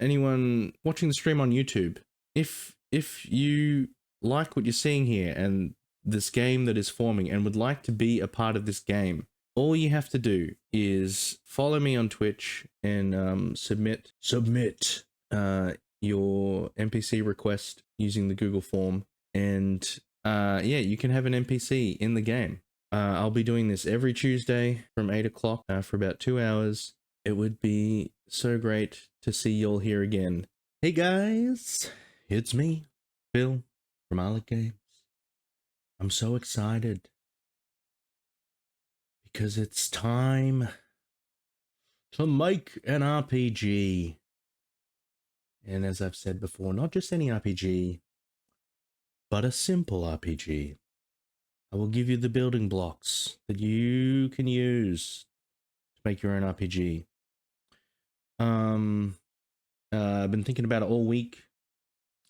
anyone watching the stream on YouTube, if you like what you're seeing here and this game that is forming and would like to be a part of this game, all you have to do is follow me on Twitch and submit your NPC request using the Google form, and yeah, you can have an NPC in the game. I'll be doing this every Tuesday from 8 o'clock for about 2 hours. It would be so great to see you all here again. Hey guys, it's me, Phil from Alec Games. I'm so excited because it's time to make an RPG. And as I've said before, not just any RPG, but a simple RPG. I will give you the building blocks that you can use to make your own RPG. I've been thinking about it all week.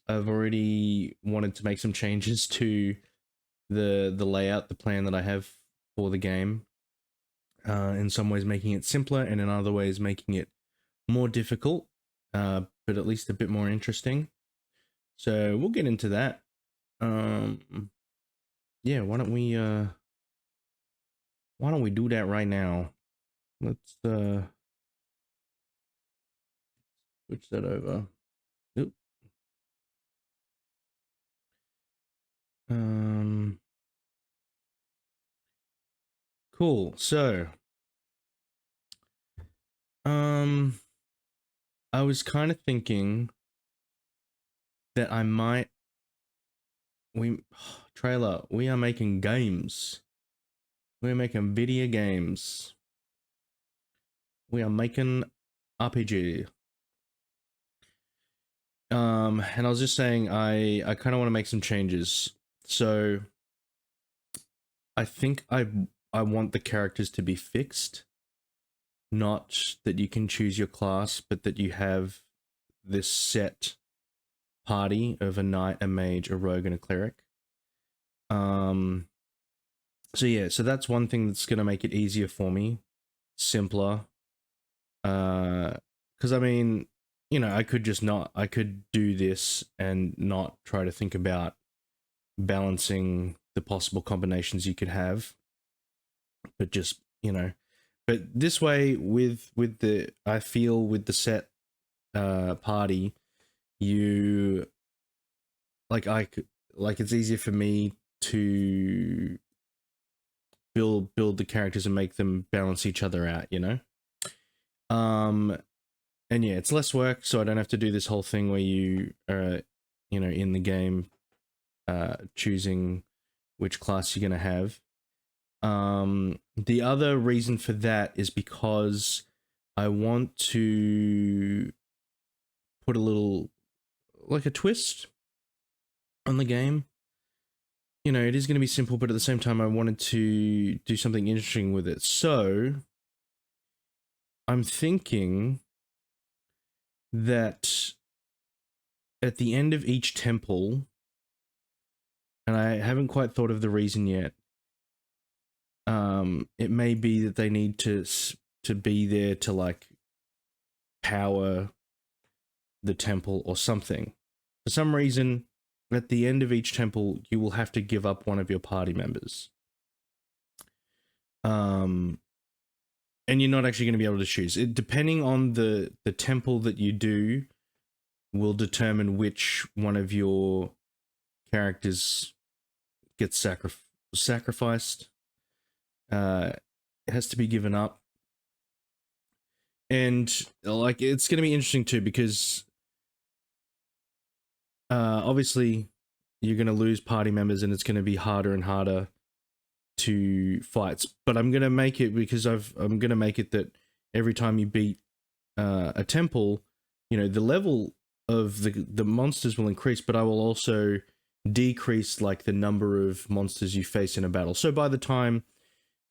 I've already wanted to make some changes to the layout, the plan that I have for the game. In some ways making it simpler, and in other ways making it more difficult, but at least a bit more interesting. So we'll get into that. Yeah, why don't we do that right now? Let's switch that over. Oop. Cool. So I was kind of thinking that I might trailer, we are making games. We're making video games. We are making RPG. And I was just saying I kind of want to make some changes. So I think I want the characters to be fixed. Not that you can choose your class, but that you have this set party of a knight, a mage, a rogue, and a cleric. So yeah, so that's one thing that's gonna make it easier for me, simpler. Because I mean, you know, I could do this and not try to think about balancing the possible combinations you could have, but just, you know, but this way with the, I feel with the set party, you like it's easier for me to build the characters and make them balance each other out, you know. And yeah, it's less work, so I don't have to do this whole thing where you are, you know, in the game choosing which class you're gonna have. The other reason for that is because I want to put a little, like a twist on the game. You know, it is going to be simple, but at the same time, I wanted to do something interesting with it. So I'm thinking that at the end of each temple, and I haven't quite thought of the reason yet, it may be that they need to be there to like power the temple or something. For some reason, at the end of each temple, you will have to give up one of your party members. And you're not actually going to be able to choose it. Depending on the temple that you do will determine which one of your characters gets sacrificed. It has to be given up. And like, it's going to be interesting too, because obviously you're going to lose party members and it's going to be harder and harder to fight. But I'm going to make it, because I'm going to make it that every time you beat a temple, you know, the level of the monsters will increase, but I will also decrease like the number of monsters you face in a battle. So by the time,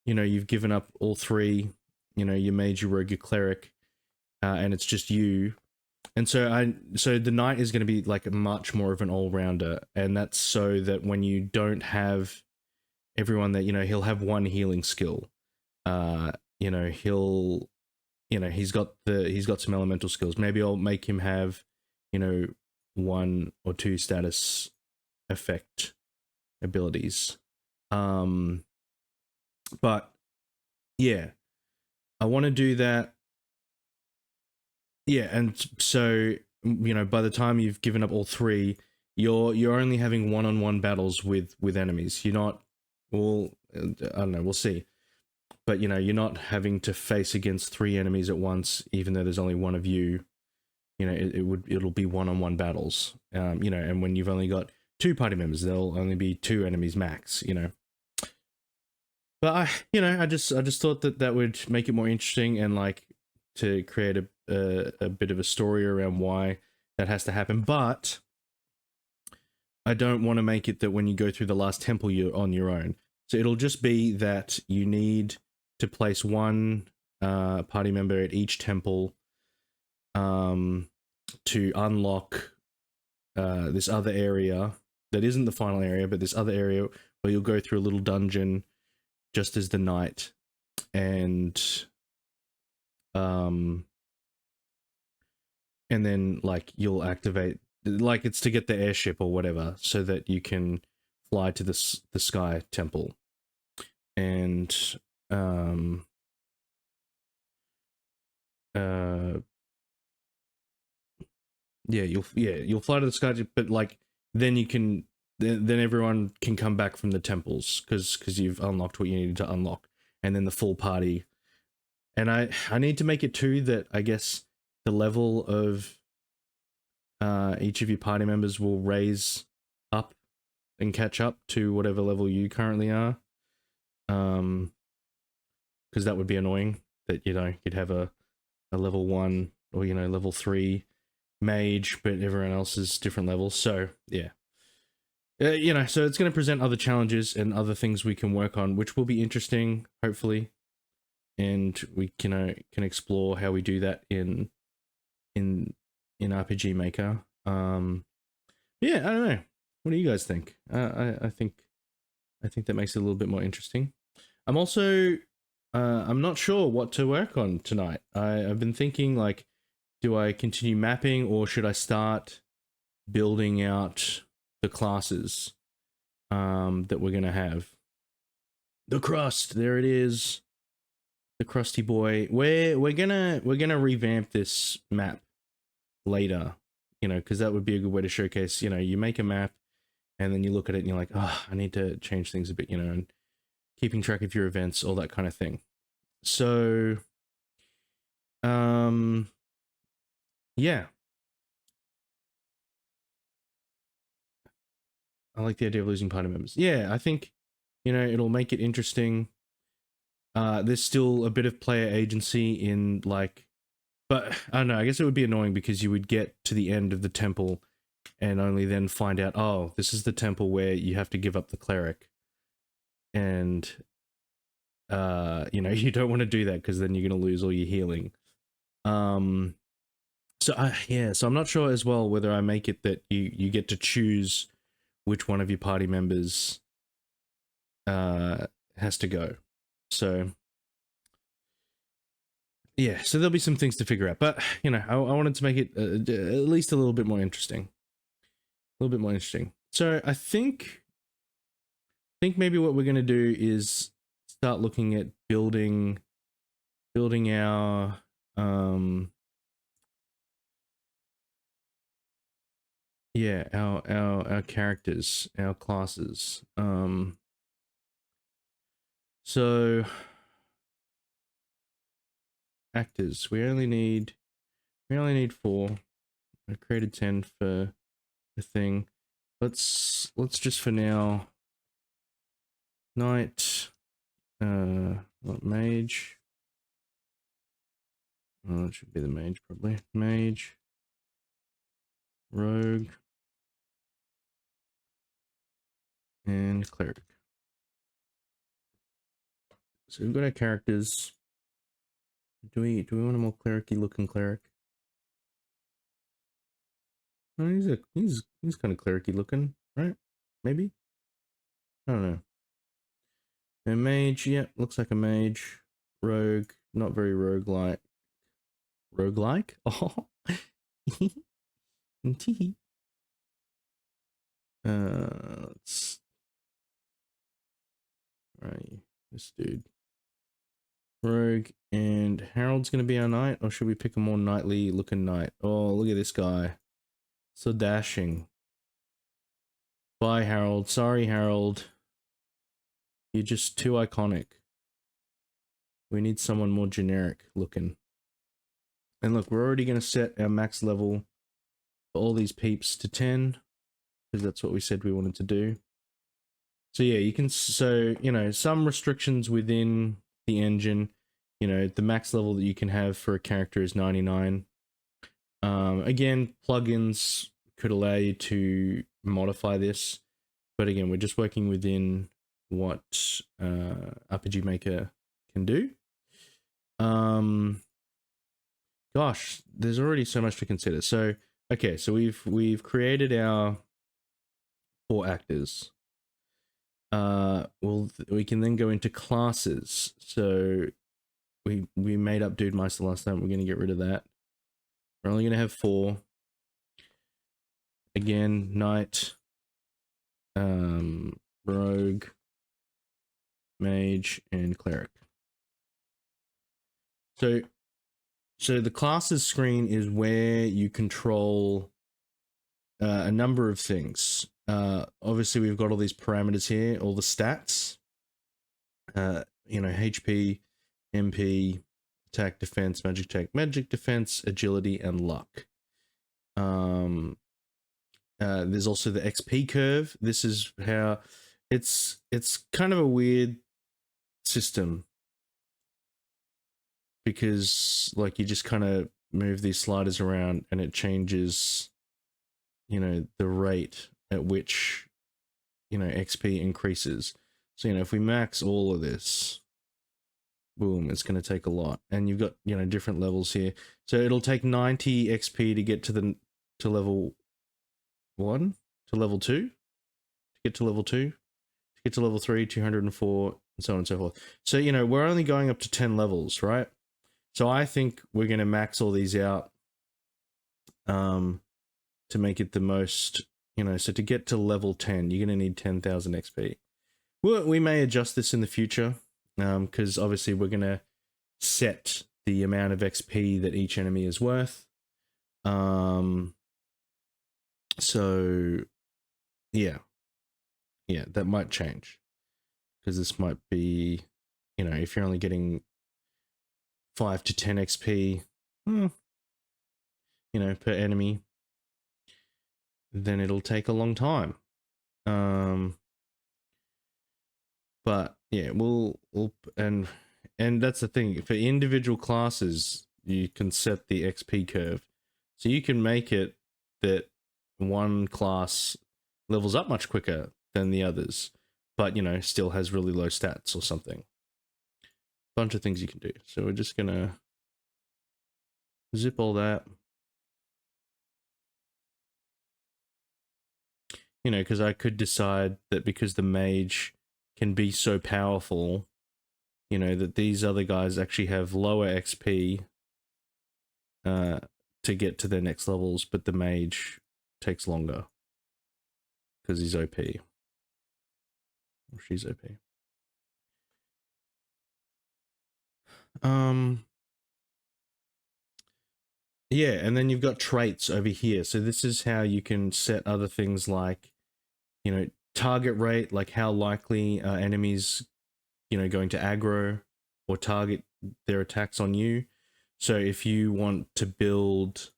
you know, you've given up all three, you know, your mage, your rogue, your cleric, and it's just you. And so the knight is going to be like much more of an all-rounder, and that's so that when you don't have everyone, that, you know, he'll have one healing skill. You know, he'll you know, he's got some elemental skills. Maybe I'll make him have, you know, 1 or 2 status effect abilities. But yeah, I want to do that. Yeah, and so, you know, by the time you've given up all 3, you're only having one-on-one battles with enemies. You're not, well, I don't know, we'll see. But you know, you're not having to face against 3 enemies at once, even though there's only one of you. You know, it'll be one-on-one battles. You know, and when you've only got 2 party members, there'll only be 2 enemies max. You know, but I just thought that would make it more interesting, and like to create a bit of a story around why that has to happen. But I don't want to make it that when you go through the last temple, you're on your own. So it'll just be that you need to place 1 party member at each temple to unlock this other area that isn't the final area, but this other area where you'll go through a little dungeon just as the knight, and then like you'll activate, like it's to get the airship or whatever, so that you can fly to the sky temple, and yeah, you'll fly to the sky, but like then you can then everyone can come back from the temples because you've unlocked what you needed to unlock, and then the full party. And I need to make it too that I guess the level of each of your party members will raise up and catch up to whatever level you currently are. Because that would be annoying that, you know, you'd have a level 1 or, you know, level 3 mage, but everyone else is different levels. So yeah, you know, so it's going to present other challenges and other things we can work on, which will be interesting, hopefully, and we can explore how we do that in RPG Maker. Yeah, I don't know. What do you guys think? I think that makes it a little bit more interesting. I'm also I'm not sure what to work on tonight. I've been thinking, like, do I continue mapping or should I start building out the classes that we're gonna have? The Crust, there it is. The Crusty boy. We're gonna revamp this map later, you know, because that would be a good way to showcase, you know, you make a map and then you look at it and you're like, oh, I need to change things a bit, you know, and keeping track of your events, all that kind of thing. So, yeah. I like the idea of losing party members. Yeah, I think, you know, it'll make it interesting. There's still a bit of player agency in, like, but I don't know, I guess it would be annoying because you would get to the end of the temple and only then find out, oh, this is the temple where you have to give up the cleric. And, you know, you don't want to do that because then you're going to lose all your healing. So I'm not sure as well whether I make it that you get to choose which one of your party members has to go. So yeah, so there'll be some things to figure out, but you know, I wanted to make it at least a little bit more interesting. A little bit more interesting. So I think maybe what we're going to do is start looking at building our yeah, our characters, our classes. So actors, we only need 4. I created 10 for the thing. Let's just for now, knight, what, mage? Oh, it should be the mage probably. Mage, rogue, and cleric. So we've got our characters. Do we want a more cleric-y looking cleric? Oh, he's kind of cleric-y looking, right? Maybe? I don't know. And mage, yeah, looks like a mage. Rogue, not very rogue-like. Roguelike. Oh. Let's right, this dude. Rogue and Harold's gonna be our knight, or should we pick a more knightly looking knight? Oh, look at this guy. So dashing. Bye, Harold. Sorry, Harold. You're just too iconic. We need someone more generic looking. And look, we're already gonna set our max level for all these peeps to 10, because that's what we said we wanted to do. So yeah, you can, so, you know, some restrictions within the engine, you know, the max level that you can have for a character is 99. Again, plugins could allow you to modify this, but again, we're just working within what RPGMaker can do. Gosh, there's already so much to consider. So, okay, so we've created our 4 actors. We can then go into classes. So we made up Dude Meister last time. We're going to get rid of that. We're only going to have 4. Again, knight, rogue, mage, and cleric. So the classes screen is where you control a number of things. Obviously, we've got all these parameters here, all the stats. You know, HP, MP, attack, defense, magic defense, agility, and luck. There's also the XP curve. This is how it's kind of a weird system, because like you just kind of move these sliders around and it changes, you know, the rate at which, you know, XP increases. So, you know, if we max all of this, boom, it's going to take a lot. And you've got, you know, different levels here. So it'll take 90 XP to get to level 1, to level 2, to get to level 2, to get to level 3, 204, and so on and so forth. So, you know, we're only going up to 10 levels, right? So I think we're going to max all these out to make it the most, you know, so to get to level 10, you're going to need 10,000 XP. We may adjust this in the future, because obviously we're going to set the amount of XP that each enemy is worth. So yeah, that might change, because this might be, you know, if you're only getting 5 to 10 XP, you know, per enemy, then it'll take a long time. But yeah, we'll and that's the thing, for individual classes you can set the XP curve, so you can make it that one class levels up much quicker than the others, but you know, still has really low stats or something. Bunch of things you can do. So we're just gonna zip all that, you know, because I could decide that because the mage can be so powerful, you know, that these other guys actually have lower XP to get to their next levels, but the mage takes longer because he's OP. Or she's OP. Yeah, and then you've got traits over here. So this is how you can set other things like, you know, target rate, like how likely are enemies, you know, going to aggro or target their attacks on you. So if you want to build,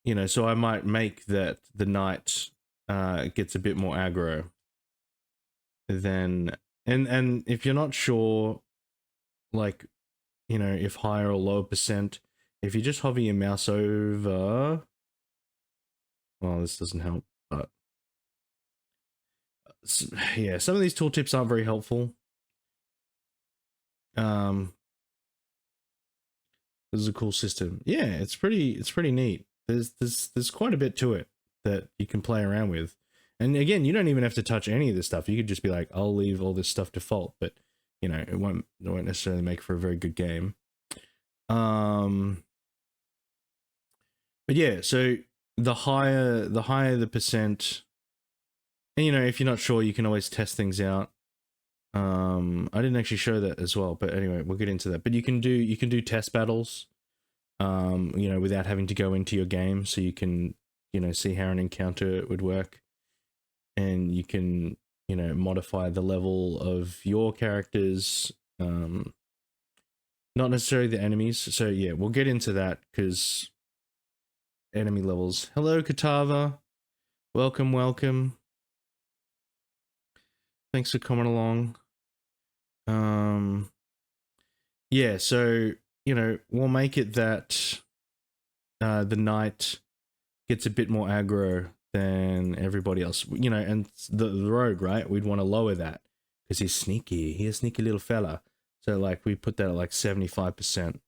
you know, so I might make that the knight gets a bit more aggro than, and if you're not sure, like, you know, if higher or lower percent, if you just hover your mouse over, well, this doesn't help, but yeah, some of these tooltips aren't very helpful. This is a cool system. Yeah, it's pretty neat. There's quite a bit to it that you can play around with. And again, you don't even have to touch any of this stuff. You could just be like, I'll leave all this stuff default, but you know, it won't necessarily make for a very good game. But yeah, so the higher the percent, and you know, if you're not sure, you can always test things out. I didn't actually show that as well, but anyway, we'll get into that. But you can do test battles, you know, without having to go into your game, so you can, you know, see how an encounter would work, and you can, you know, modify the level of your characters, not necessarily the enemies. So yeah, we'll get into that because enemy levels. Hello, Katava. Welcome, welcome. Thanks for coming along. Yeah, so you know, we'll make it that the knight gets a bit more aggro than everybody else. You know, and the rogue, right? We'd want to lower that because he's sneaky. He's a sneaky little fella. So like we put that at like 75%.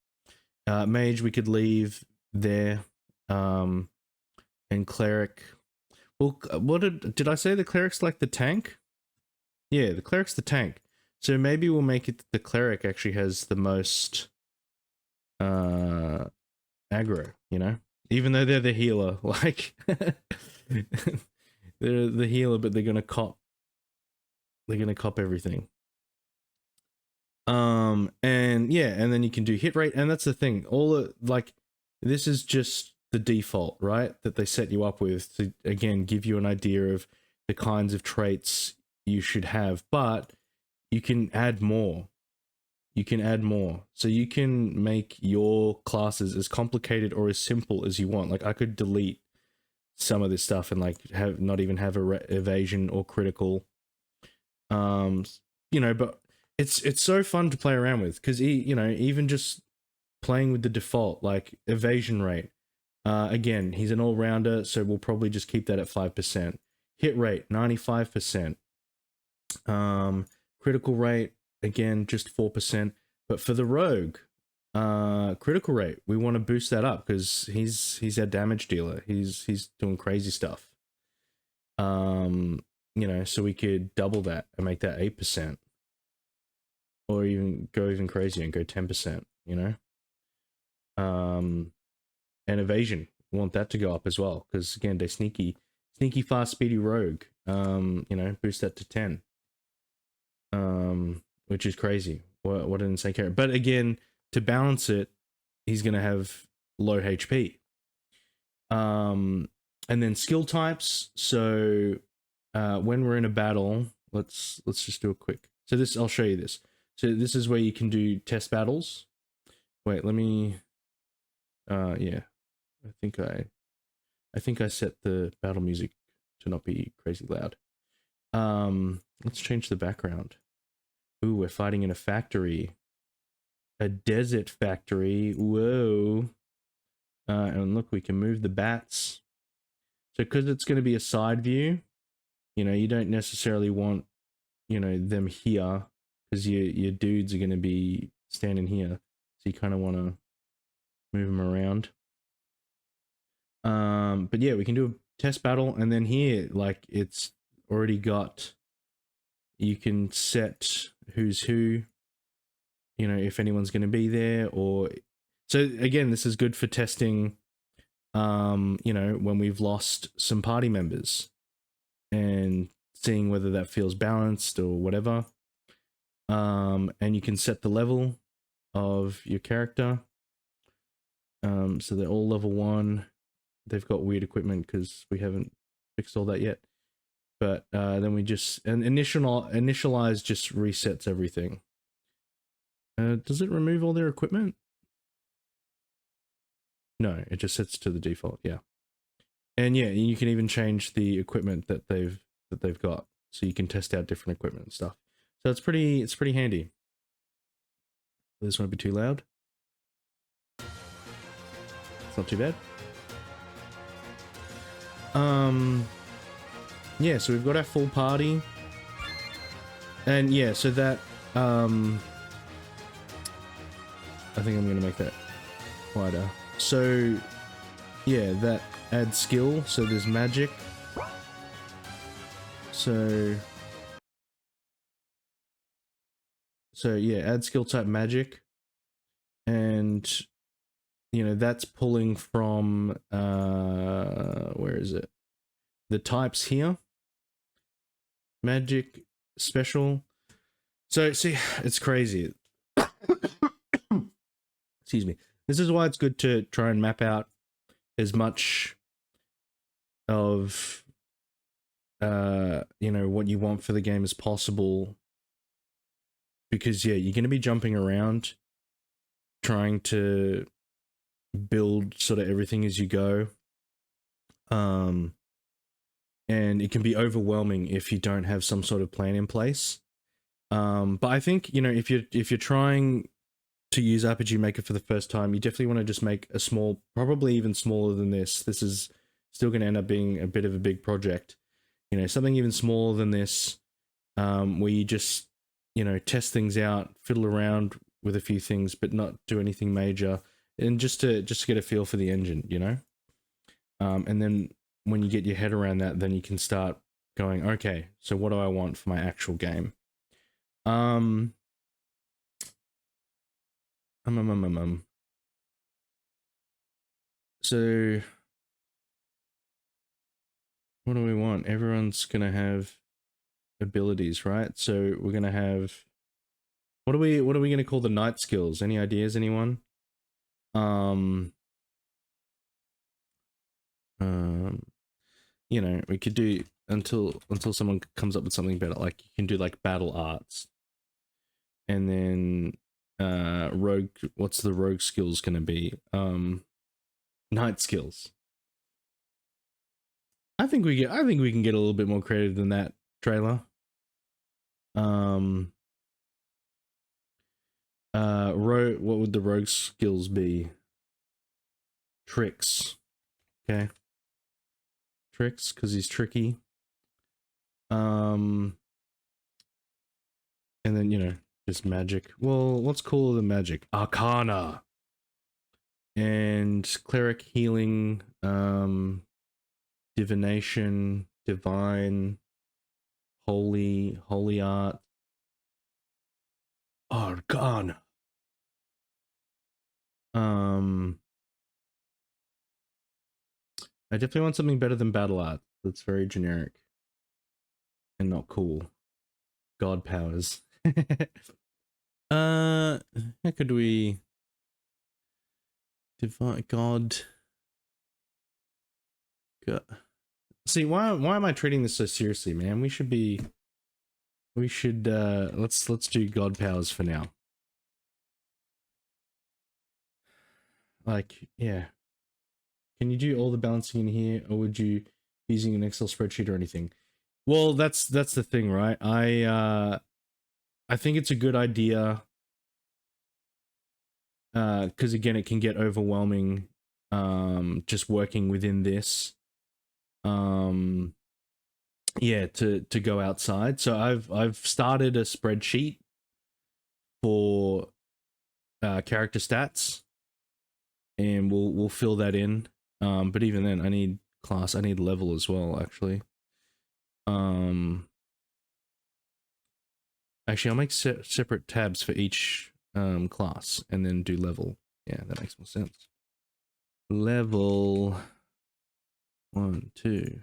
Mage we could leave there. And cleric. Well, what did I say? The cleric's like the tank? Yeah, the cleric's the tank. So maybe we'll make it that the cleric actually has the most aggro, you know? Even though they're the healer, like they're the healer, but they're gonna cop everything. And yeah, and then you can do hit rate, and that's the thing. All the like this is just the default, right? That they set you up with to again give you an idea of the kinds of traits you should have, but you can add more. You can add more. So you can make your classes as complicated or as simple as you want. Like I could delete some of this stuff and like have not even have a evasion or critical. You know, but it's so fun to play around with because you know, even just playing with the default like evasion rate. Again, he's an all-rounder, so we'll probably just keep that at 5%. Hit rate 95%. Critical rate again just 4%. But for the rogue, critical rate we want to boost that up because he's our damage dealer. He's doing crazy stuff. You know, so we could double that and make that 8%, or even go even crazier and go 10%. You know, and evasion we want that to go up as well because again they're sneaky, fast, speedy rogue. You know, boost that to 10. Which is crazy. What an insane character. But again, to balance it, he's gonna have low HP. And then skill types. So when we're in a battle, let's just do a quick. So this, I'll show you this. So this is where you can do test battles. Wait, let me. Yeah, I think I set the battle music to not be crazy loud. Let's change the background. Ooh, we're fighting in a factory. A desert factory. Whoa. And look, we can move the bats. So because it's going to be a side view, you know, you don't necessarily want, you know, them here because your dudes are going to be standing here. So you kind of want to move them around. But yeah, we can do a test battle. And then here, like, it's already got, you can set who's who, you know, if anyone's going to be there, or so again, this is good for testing, you know, when we've lost some party members and seeing whether that feels balanced or whatever. And you can set the level of your character. So they're all level 1. They've got weird equipment because we haven't fixed all that yet. But then we just, and initialize just resets everything. Does it remove all their equipment? No, it just sets to the default. Yeah, and yeah, you can even change the equipment that they've got, so you can test out different equipment and stuff. So it's pretty handy. This won't be too loud. It's not too bad. Yeah, so we've got our full party, and yeah, so that I think I'm gonna make that wider. So yeah, that adds skill. So there's magic. So yeah, add skill type magic, and you know, that's pulling from where is it? The types here. Magic, special. So see, it's crazy. Excuse me. This is why it's good to try and map out as much of you know, what you want for the game as possible, because yeah, you're going to be jumping around trying to build sort of everything as you go, and it can be overwhelming if you don't have some sort of plan in place. But I think, you know, if you're trying to use RPG Maker for the first time, you definitely want to just make a small, probably even smaller than this. This is still going to end up being a bit of a big project. You know, something even smaller than this, where you just, you know, test things out, fiddle around with a few things, but not do anything major, and just to get a feel for the engine, you know. And then when you get your head around that, then you can start going, okay, so what do I want for my actual game? So what do we want? Everyone's gonna have abilities, right? So we're gonna have, what are we gonna call the knight skills? Any ideas, anyone? You know, we could do until someone comes up with something better. Like you can do like battle arts, and then rogue. What's the rogue skills gonna be? Knight skills. I think we can get a little bit more creative than that, trailer. What would the rogue skills be? Tricks. Okay. Tricks, because he's tricky. And then, you know, just magic. Well, what's cooler than magic? Arcana. And cleric, healing, divination, divine, holy art. Arcana. I definitely want something better than battle art. That's very generic and not cool. God powers. How could we divine God? See, why am I treating this so seriously, man? We should let's do God powers for now. Like, yeah. Can you do all the balancing in here, or would you be using an Excel spreadsheet or anything? Well, that's the thing, right? I think it's a good idea, because again, it can get overwhelming, just working within this. Yeah, to go outside. So I've started a spreadsheet for character stats, and we'll fill that in. But even then, I need class, I need level as well, actually. Actually, I'll make separate tabs for each class and then do level. Yeah, that makes more sense. Level 1, 2,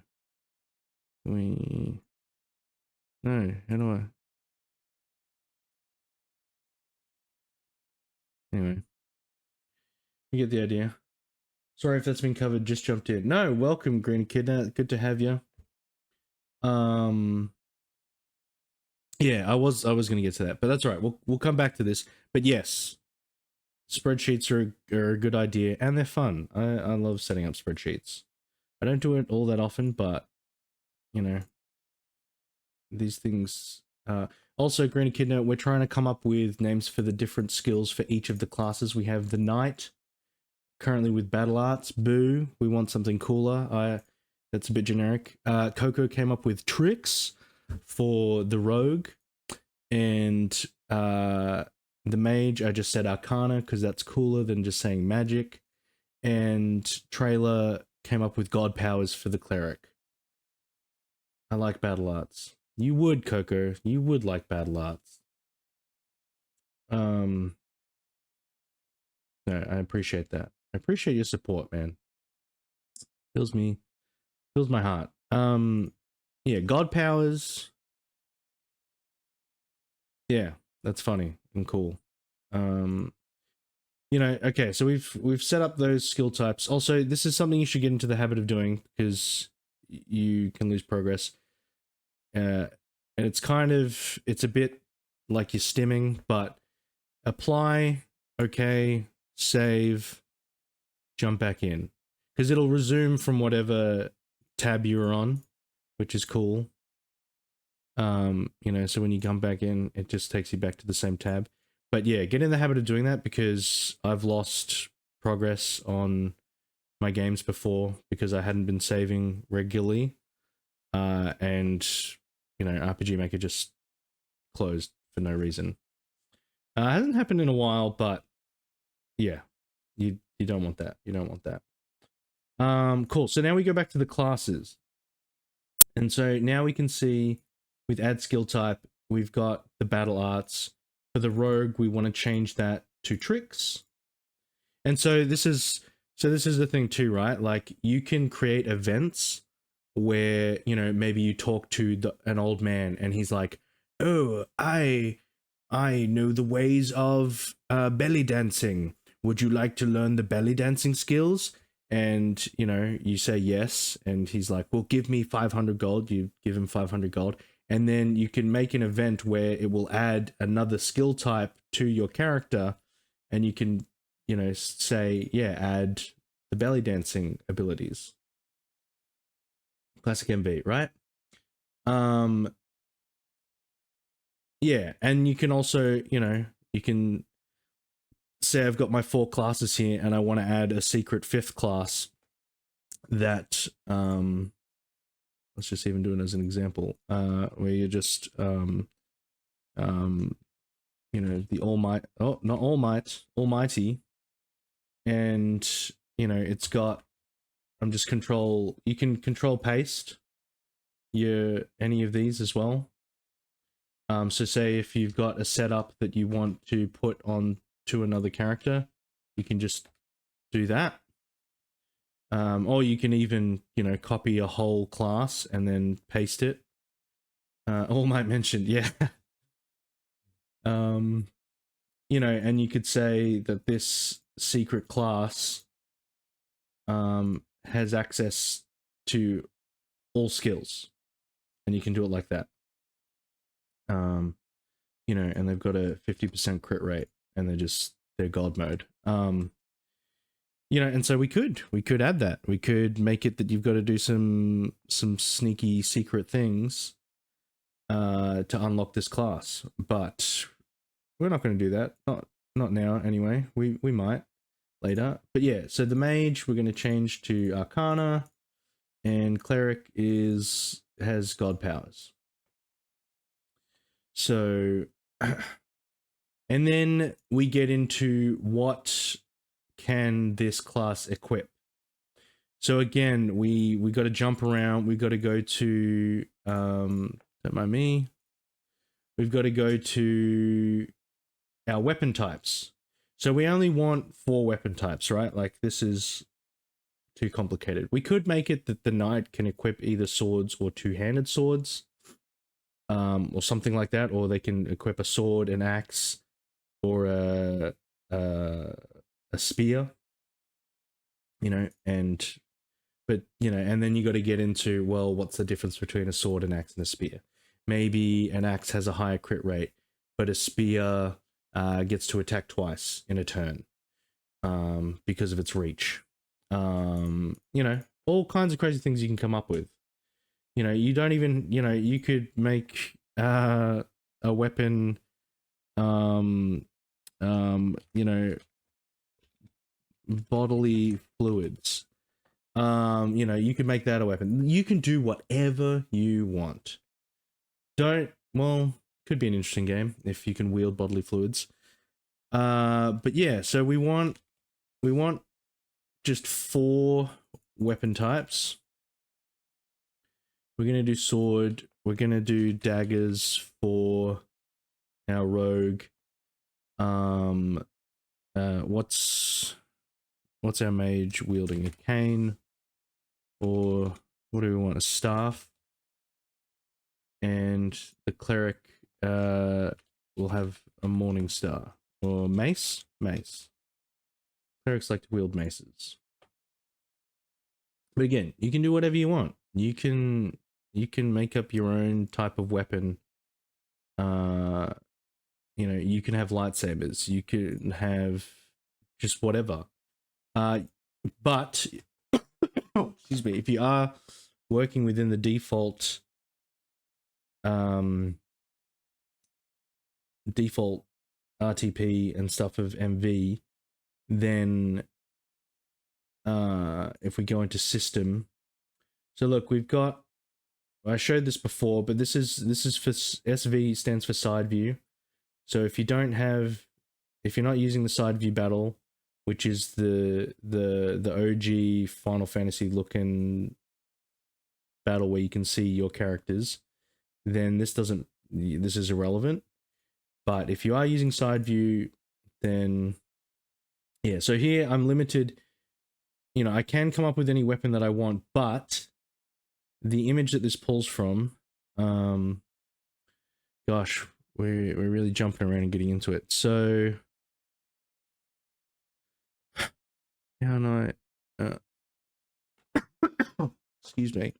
3. No, how do I? Anyway, you get the idea. Sorry if that's been covered. Just jumped in. No, welcome, Green Kidna. Good to have you. Yeah, I was gonna get to that, but that's all right. We'll come back to this. But yes, spreadsheets are a good idea, and they're fun. I love setting up spreadsheets. I don't do it all that often, but you know, these things. Also, Green Echidna, we're trying to come up with names for the different skills for each of the classes. We have the Knight, currently with Battle Arts. Boo, we want something cooler. That's a bit generic. Coco came up with Tricks for the Rogue, and the Mage, I just said Arcana because that's cooler than just saying Magic. And Trailer came up with God Powers for the Cleric. I like Battle Arts. You would, Coco. You would like Battle Arts. No, I appreciate that. I appreciate your support, man. Fills my heart. Yeah, god powers. Yeah, that's funny and cool. You know, okay, so we've set up those skill types. Also, this is something you should get into the habit of doing because you can lose progress. And it's it's a bit like you're stimming, but apply, okay, save, jump back in. Because it'll resume from whatever tab you were on, which is cool. You know, so when you come back in, it just takes you back to the same tab. But yeah, get in the habit of doing that because I've lost progress on my games before because I hadn't been saving regularly. And, you know, RPG Maker just closed for no reason. It hasn't happened in a while, but yeah, you don't want that. You don't want that. Cool. So now we go back to the classes. And so now we can see with add skill type, we've got the battle arts. For the rogue, we want to change that to tricks. And so this is the thing too, right? Like you can create events where, you know, maybe you talk to an old man and he's like, "Oh, I know the ways of belly dancing. Would you like to learn the belly dancing skills?" And, you know, you say yes. And he's like, "Well, give me 500 gold." You give him 500 gold. And then you can make an event where it will add another skill type to your character. And you can, you know, say, yeah, add the belly dancing abilities. Classic MV, right? Yeah. And you can also, you know, you can say I've got my 4 classes here and I want to add a secret 5th class that let's just even do it as an example where you're just you know, the almighty, and you know, it's got you can control paste any of these as well. So say if you've got a setup that you want to put on to another character, you can just do that. Or you can even, you know, copy a whole class and then paste it. All Might mentioned, yeah. You know, and you could say that this secret class has access to all skills, and you can do it like that. You know, and they've got a 50% crit rate, and they're god mode. You know, and so we could add that. We could make it that you've got to do some sneaky secret things to unlock this class, but we're not going to do that. Not now anyway. We might later. But yeah, so the mage we're going to change to Arcana, and cleric has god powers. So and then we get into what can this class equip. So again, we got to jump around. We got to go to don't mind me. We've got to go to our weapon types. So we only want 4 weapon types, right? Like this is too complicated. We could make it that the knight can equip either swords or 2-handed swords, or something like that, or they can equip a sword, an axe, or a spear. You know, but you know, and then you got to get into, well, what's the difference between a sword, an axe, and a spear? Maybe an axe has a higher crit rate, but a spear gets to attack twice in a turn because of its reach. You know, all kinds of crazy things you can come up with. You know, you don't even, you know, you could make a weapon, you know, bodily fluids. You know, you could make that a weapon. You can do whatever you want. Could be an interesting game if you can wield bodily fluids. But yeah, so we want just 4 weapon types. We're gonna do sword. We're gonna do daggers for our rogue. What's what's our mage wielding? A cane, or what do we want? A staff. And the cleric will have a morning star. Or mace? Mace. Clerics like to wield maces. But again, you can do whatever you want. You can make up your own type of weapon. You know, you can have lightsabers. You can have just whatever. But excuse me, if you are working within the default default RTP and stuff of MV, then if we go into system, so look, we've got, I showed this before, but this is for SV, stands for side view. So if you don't have, if you're not using the side view battle, which is the OG Final Fantasy looking battle where you can see your characters, then this is irrelevant. But if you are using side view, then yeah, so here I'm limited. You know, I can come up with any weapon that I want, but the image that this pulls from, gosh, we're really jumping around and getting into it. So, yeah, no, excuse me.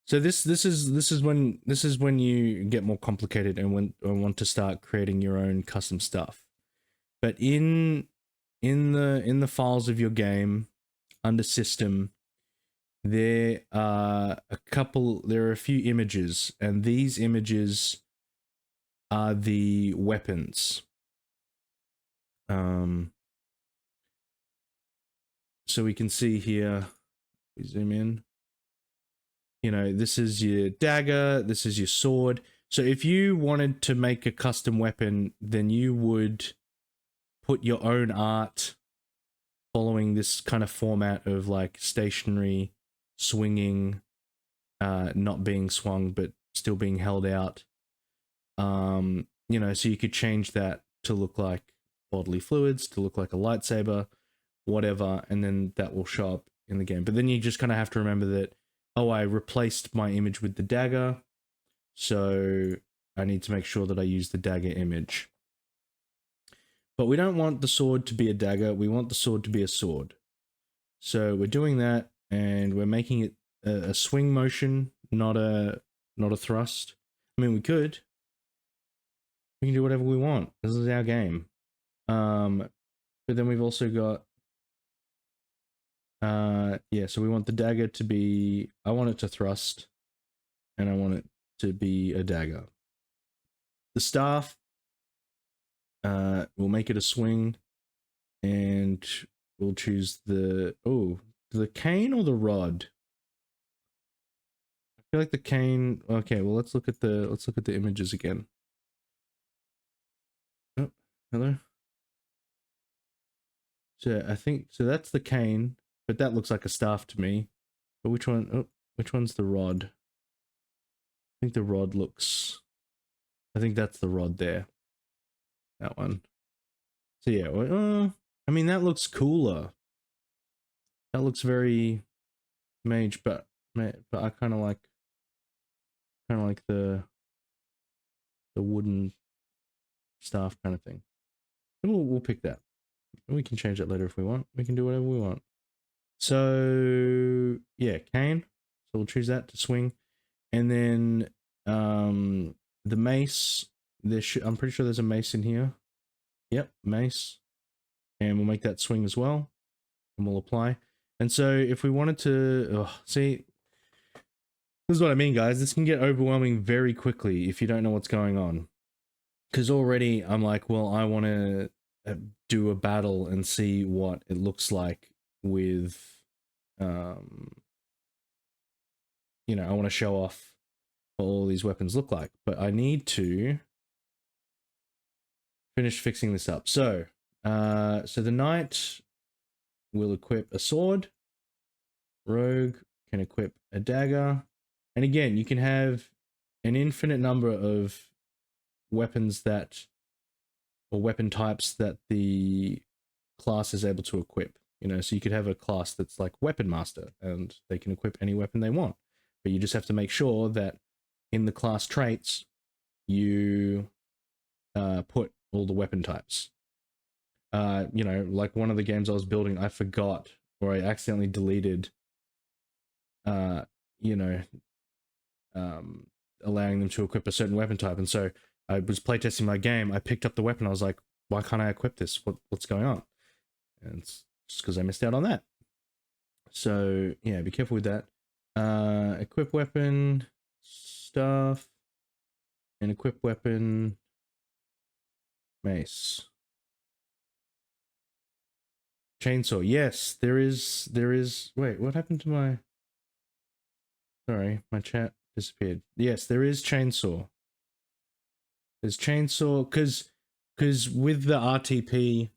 So this is when you get more complicated and want to start creating your own custom stuff. But in the files of your game under system, there are a few images, and these images are the weapons. So we can see here, we zoom in, you know, this is your dagger, this is your sword. So if you wanted to make a custom weapon, then you would put your own art following this kind of format of like stationary, swinging, not being swung, but still being held out. You know, so you could change that to look like bodily fluids, to look like a lightsaber, whatever, and then that will show up in the game. But then you just kind of have to remember that, oh, I replaced my image with the dagger, so I need to make sure that I use the dagger image. But we don't want the sword to be a dagger, we want the sword to be a sword. So we're doing that, and we're making it a swing motion, not a thrust. I mean, we could. We can do whatever we want. This is our game. But then we've also got, yeah, so we want the dagger to be, I want it to thrust, and I want it to be a dagger. The staff, we'll make it a swing, and we'll choose the cane or the rod. I feel like the cane. Okay, well, let's look at the images again. Oh, hello. So I think, so that's the cane, but that looks like a staff to me. But which one? Oh, which one's the rod? I think the rod looks, I think that's the rod there. That one. So yeah, I mean, that looks cooler. That looks very mage, but I kind of like the wooden staff kind of thing. And we'll pick that. We can change that later if we want. We can do whatever we want. So yeah, cane. So we'll choose that to swing, and then the mace. I'm pretty sure there's a mace in here. Yep, mace, and we'll make that swing as well, and we'll apply. And so if we wanted to, see, this is what I mean, guys. This can get overwhelming very quickly if you don't know what's going on. Because already I'm like, well, I want to do a battle and see what it looks like with, you know, I want to show off what all these weapons look like, but I need to finish fixing this up. So, so the knight will equip a sword. Rogue can equip a dagger. And again, you can have an infinite number of weapons that, or weapon types that the class is able to equip. You know, so you could have a class that's like weapon master, and they can equip any weapon they want. But you just have to make sure that in the class traits you put all the weapon types. You know, like one of the games I was building, I forgot, or I accidentally deleted, you know, allowing them to equip a certain weapon type. And so I was playtesting my game. I picked up the weapon. I was like, why can't I equip this? What's going on? And it's just because I missed out on that. So yeah, be careful with that. Equip weapon stuff and equip weapon mace. Chainsaw. Yes, there is. Wait, what happened to my? Sorry, my chat disappeared. Yes, there is chainsaw. There's chainsaw because with the RTP,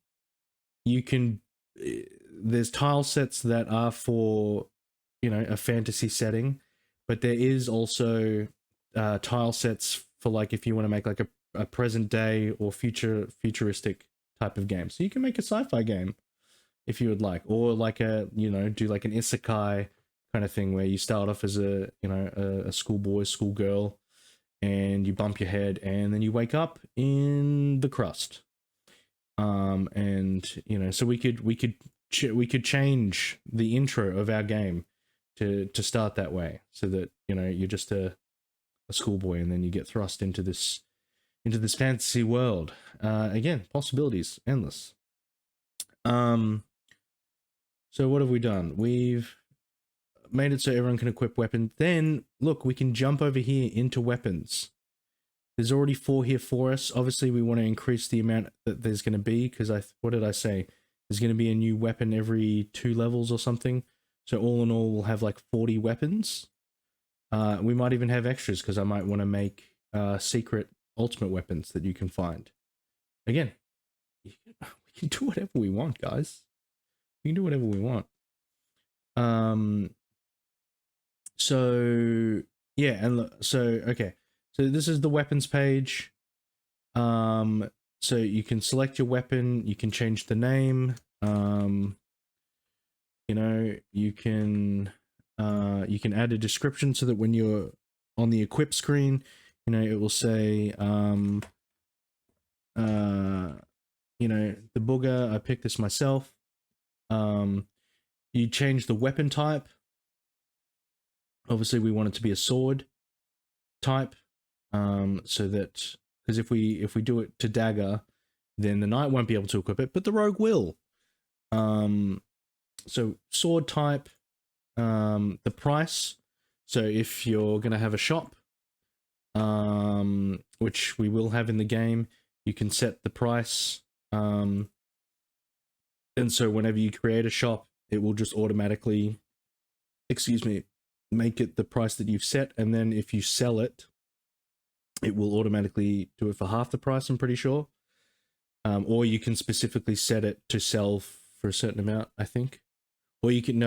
you can. There's tile sets that are for, you know, a fantasy setting, but there is also tile sets for like if you want to make like a present day or futuristic type of game. So you can make a sci-fi game if you would like, or like a, you know, do like an isekai kind of thing where you start off as a, you know, a schoolboy, schoolgirl, and you bump your head and then you wake up in the crust. And you know, so we could change the intro of our game to start that way, so that, you know, you're just a schoolboy and then you get thrust into this fantasy world. Again, possibilities endless. So what have we done? We've made it so everyone can equip weapons. Then look, we can jump over here into weapons. There's already 4 here for us. Obviously, we want to increase the amount that there's going to be, because what did I say? There's going to be a new weapon every 2 levels or something. So all in all, we'll have like 40 weapons. We might even have extras, because I might want to make secret ultimate weapons that you can find. Again, we can do whatever we want, guys. We can do whatever we want. So yeah, and so okay. So this is the weapons page. So you can select your weapon, you can change the name, you know, you can add a description so that when you're on the equip screen, you know, it will say, you know, the booger, I picked this myself. You change the weapon type. Obviously we want it to be a sword type, so that, because if we do it to dagger, then the knight won't be able to equip it, but the rogue will. So sword type, the price. So if you're gonna have a shop, which we will have in the game, you can set the price, and so whenever you create a shop, it will just automatically, make it the price that you've set, and then if you sell it, it will automatically do it for half the price, I'm pretty sure. Or you can specifically set it to sell for a certain amount, I think. Or you can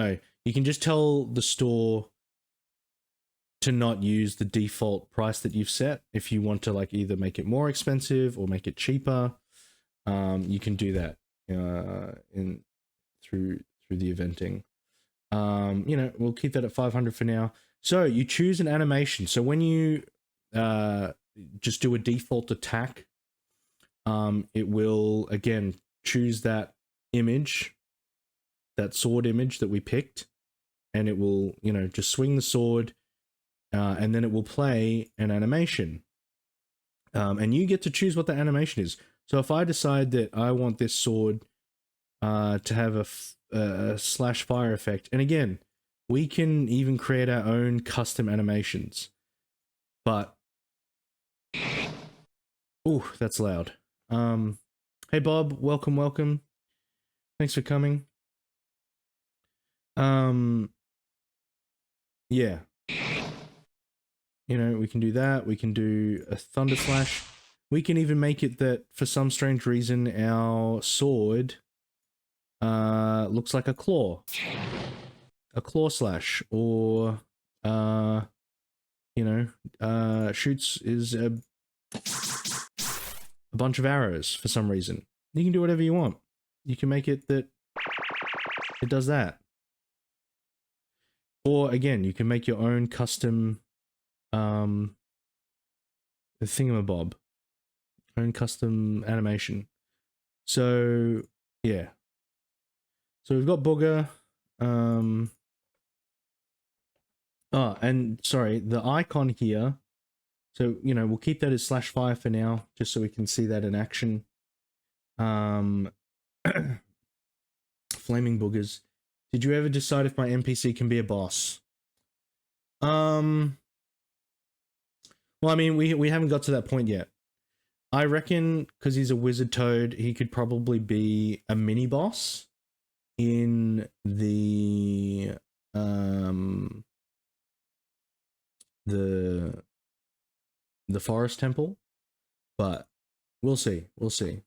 just tell the store to not use the default price that you've set. If you want to like either make it more expensive or make it cheaper, you can do that through the eventing. You know, we'll keep that at 500 for now. So you choose an animation. So when you just do a default attack, it will again choose that image, that sword image that we picked, and it will, you know, just swing the sword, and then it will play an animation, and you get to choose what the animation is. So if I decide that I want this sword to have a slash fire effect, and again, we can even create our own custom animations, but oh, that's loud. Hey Bob, welcome. Thanks for coming. Yeah. You know, we can do that. We can do a thunder slash. We can even make it that for some strange reason our sword looks like a claw slash, or you know, shoots is a bunch of arrows for some reason. You can do whatever you want. you can make it that it does that. Or again, you can make your own custom thingamabob, own custom animation. So yeah. So we've got Booger. Oh, and sorry, the icon here. So, you know, we'll keep that as /fire for now, just so we can see that in action. Flaming boogers. Did you ever decide if my NPC can be a boss? Well, I mean, we haven't got to that point yet. I reckon because he's a wizard toad, he could probably be a mini boss in the forest temple, but we'll see. We'll see.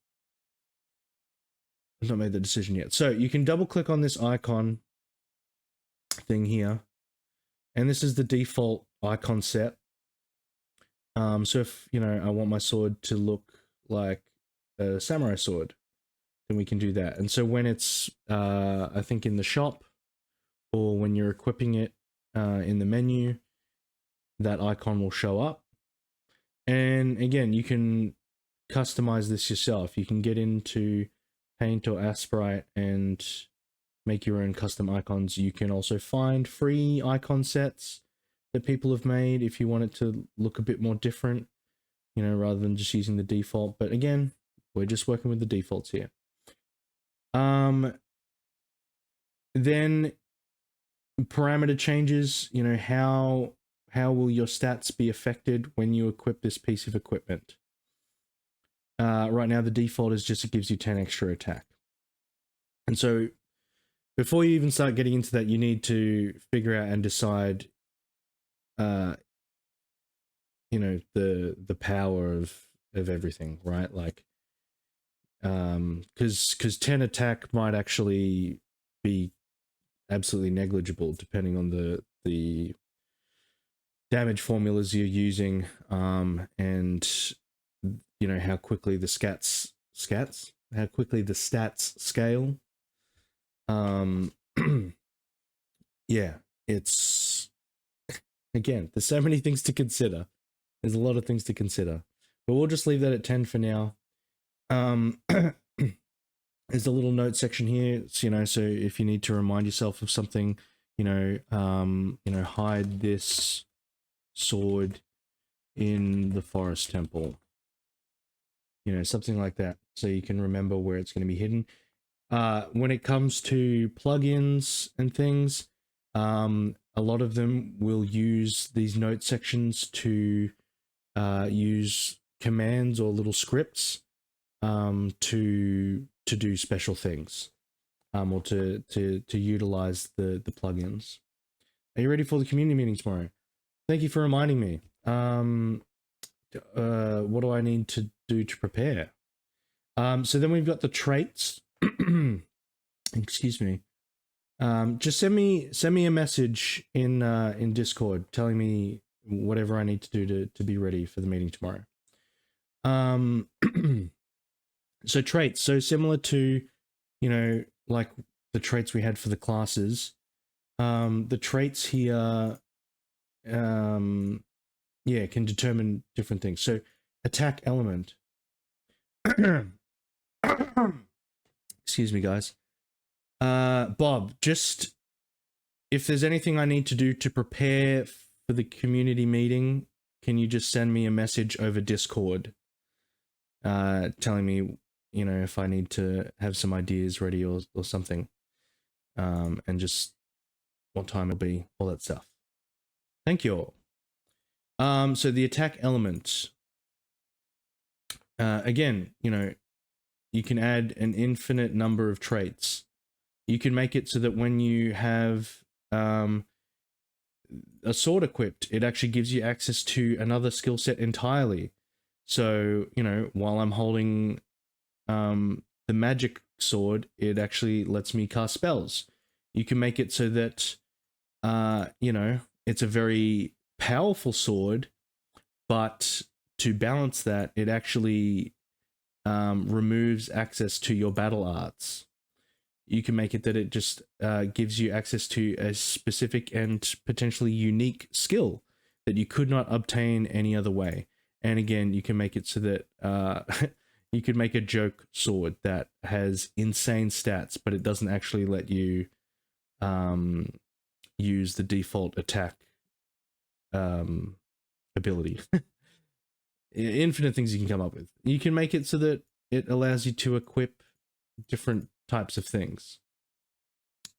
I've not made the decision yet. So you can double click on this icon thing here, and this is the default icon set. So if, you know, I want my sword to look like a samurai sword, then we can do that. And so when it's, I think in the shop, or when you're equipping it in the menu, that icon will show up. And again, you can customize this yourself. You can get into Paint or Aspirite and make your own custom icons. You can also find free icon sets that people have made if you want it to look a bit more different, you know, rather than just using the default. But again, we're just working with the defaults here. Then parameter changes, you know, how will your stats be affected when you equip this piece of equipment? Right now, the default is just it gives you 10 extra attack. And so before you even start getting into that, you need to figure out and decide, you know, the power of everything, right? Like, because 10 attack might actually be absolutely negligible depending on the damage formulas you're using, and you know how quickly the stats scale. Yeah, it's again, there's so many things to consider. There's a lot of things to consider, but we'll just leave that at 10 for now. There's a little note section here, so, you know, so if you need to remind yourself of something, you know, hide this sword in the forest temple, you know, something like that, so you can remember where it's going to be hidden. When it comes to plugins and things, a lot of them will use these note sections to use commands or little scripts to do special things, or to utilize the plugins. Are you ready for the community meeting tomorrow? Thank you for reminding me. What do I need to do to prepare? So then we've got the traits. Excuse me. Just send me a message in Discord telling me whatever I need to do to be ready for the meeting tomorrow. So traits, so similar to, you know, like the traits we had for the classes. The traits here, yeah, can determine different things. So attack element. Excuse me, guys. Bob, just if there's anything I need to do to prepare for the community meeting, can you just send me a message over Discord, telling me, you know, if I need to have some ideas ready or something, and just what time it'll be, all that stuff. Thank you all. So the attack element, again, you know, you can add an infinite number of traits. You can make it so that when you have a sword equipped, it actually gives you access to another skill set entirely. So, you know, while I'm holding the magic sword, it actually lets me cast spells. You can make it so that, you know, it's a very powerful sword, but to balance that, it actually removes access to your battle arts. You can make it that it just gives you access to a specific and potentially unique skill that you could not obtain any other way. And again, you can make it so that you could make a joke sword that has insane stats, but it doesn't actually let you use the default attack ability. Infinite things you can come up with. You can make it so that it allows you to equip different types of things.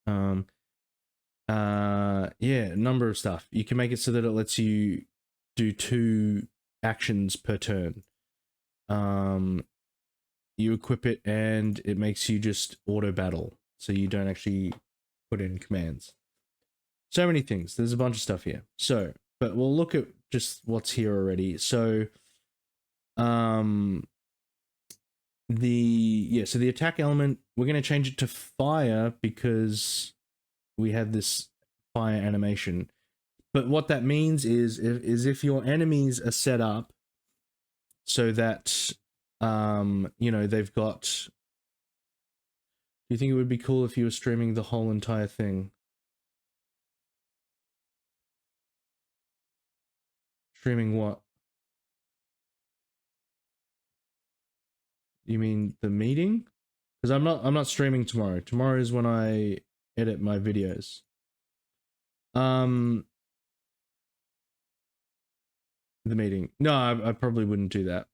Yeah, number of stuff. You can make it so that it lets you do 2 actions per turn. You equip it and it makes you just auto battle, so you don't actually put in commands. So many things. There's a bunch of stuff here. So, but we'll look at just what's here already. So, so the attack element, we're going to change it to fire because we have this fire animation. But what that means is if your enemies are set up so that you know, they've got, do you think it would be cool if you were streaming the whole entire thing? Streaming what? You mean the meeting? Because I'm not streaming tomorrow. Tomorrow is when I edit my videos. The meeting. No, I probably wouldn't do that.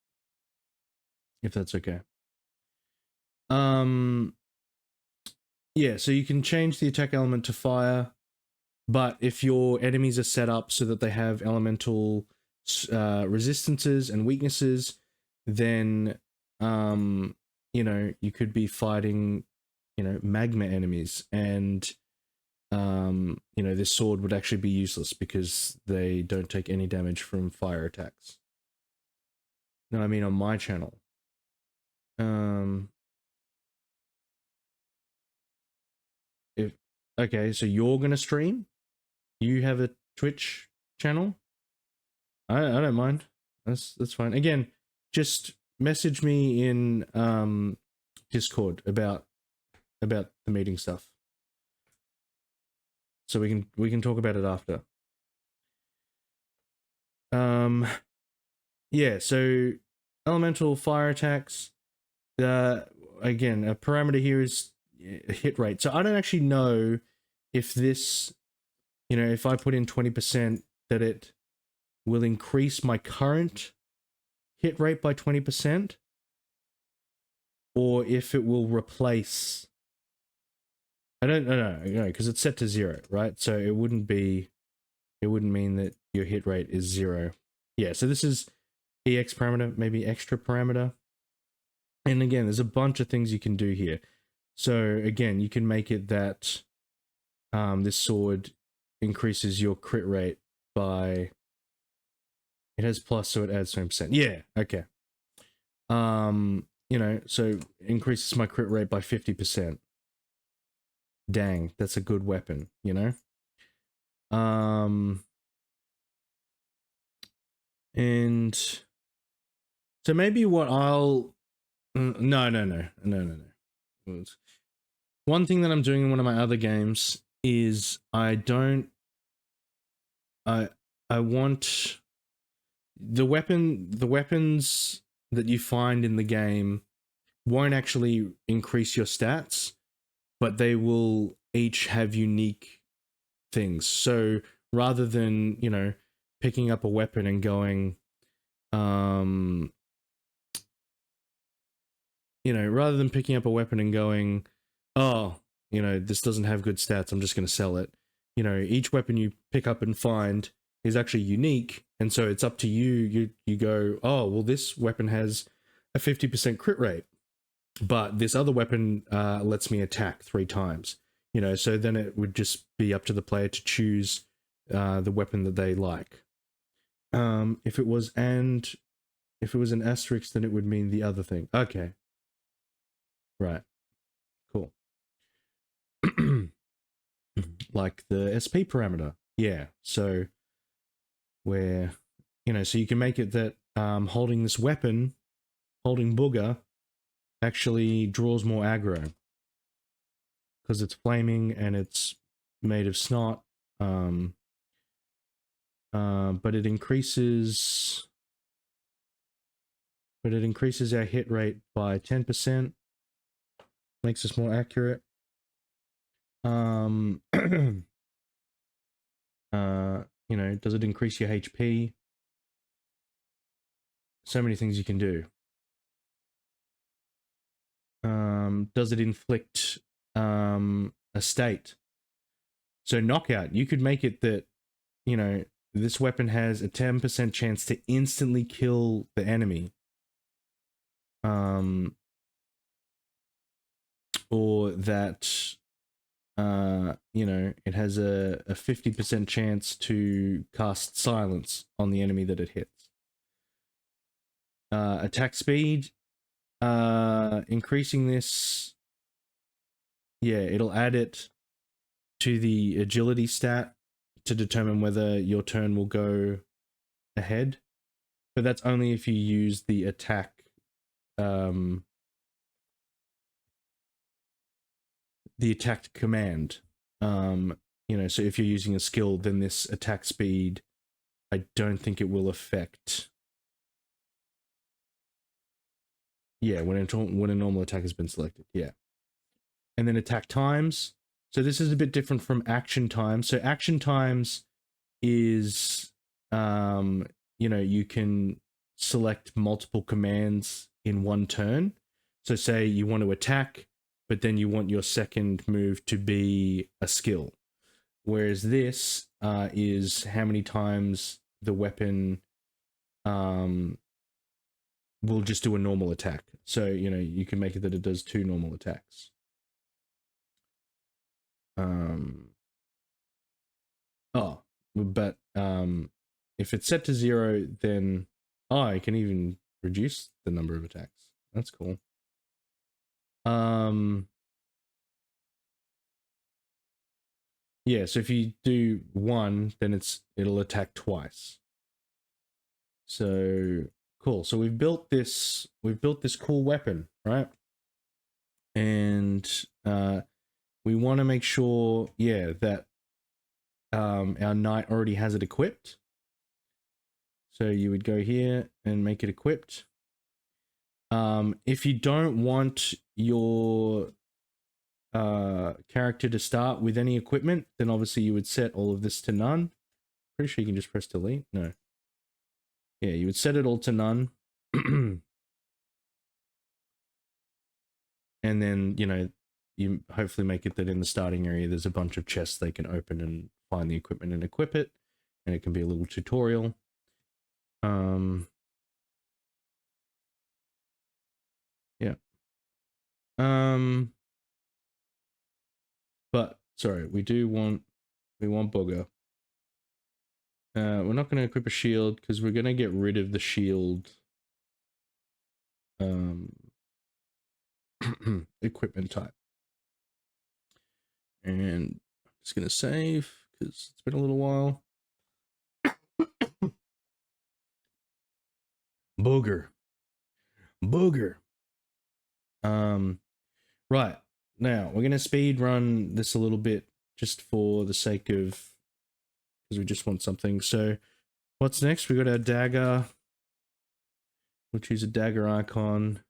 If that's okay. Yeah, so you can change the attack element to fire, but if your enemies are set up so that they have elemental resistances and weaknesses, then you know, you could be fighting, you know, magma enemies, and you know, this sword would actually be useless because they don't take any damage from fire attacks. No, I mean on my channel. If okay, so you're gonna stream? You have a Twitch channel? I don't mind. That's fine. Again, just message me in Discord about the meeting stuff, so we can talk about it after. Yeah, so elemental fire attacks. Again, a parameter here is hit rate. So I don't actually know if this, you know, if I put in 20%, that it will increase my current hit rate by 20%, or if it will replace. I don't know, because it's set to 0, right? So it wouldn't mean that your hit rate is 0. Yeah, so this is EX parameter, maybe extra parameter. And again, there's a bunch of things you can do here. So again, you can make it that this sword increases your crit rate by, it has plus, so it adds 20%. Yeah, okay. You know, so increases my crit rate by 50%. Dang, that's a good weapon, you know? And so maybe what I'll, no. One thing that I'm doing in one of my other games is I want the weapons that you find in the game won't actually increase your stats, but they will each have unique things. So rather than, you know, picking up a weapon and going, you know, rather than picking up a weapon and going, oh, you know, this doesn't have good stats, I'm just going to sell it. You know, each weapon you pick up and find is actually unique, and so it's up to you. You go, oh, well, this weapon has a 50% crit rate, but this other weapon lets me attack 3 times. You know, so then it would just be up to the player to choose the weapon that they like. If it was an asterisk, then it would mean the other thing. Okay. Right. Cool. Like the SP parameter. Yeah. So where, you know, so you can make it that holding this weapon, holding Booger, actually draws more aggro because it's flaming and it's made of snot. But it increases our hit rate by 10%, makes us more accurate. You know, does it increase your HP? So many things you can do. Does it inflict a state? So knockout, you could make it that, you know, this weapon has a 10% chance to instantly kill the enemy. Or that, you know, it has a 50% chance to cast silence on the enemy that it hits. Attack speed, increasing this, yeah, it'll add it to the agility stat to determine whether your turn will go ahead. But that's only if you use the attack, the attack command. You know, so if you're using a skill, then this attack speed, I don't think it will affect. Yeah, when a normal attack has been selected, yeah. And then attack times. So this is a bit different from action times. So action times is, you know, you can select multiple commands in one turn. So say you want to attack, but then you want your second move to be a skill. Whereas this is how many times the weapon will just do a normal attack. So, you know, you can make it that it does 2 normal attacks. But if it's set to 0, then I can even reduce the number of attacks. That's cool. Yeah, so if you do 1, then it'll attack twice. So cool. So we've built this cool weapon, right? And we want to make sure, yeah, that our knight already has it equipped. So you would go here and make it equipped. If you don't want your character to start with any equipment, then obviously you would set all of this to none. Pretty sure you can just press delete. No. Yeah, you would set it all to none. And then, you know, you hopefully make it that in the starting area there's a bunch of chests they can open and find the equipment and equip it. And it can be a little tutorial. Yeah. But sorry, we want booger. We're not going to equip a shield because we're going to get rid of the shield equipment type. And I'm just going to save because it's been a little while. Booger. Right. Now, we're going to speed run this a little bit just for the sake of, because we just want something. So what's next? We got our dagger. We'll choose a dagger icon.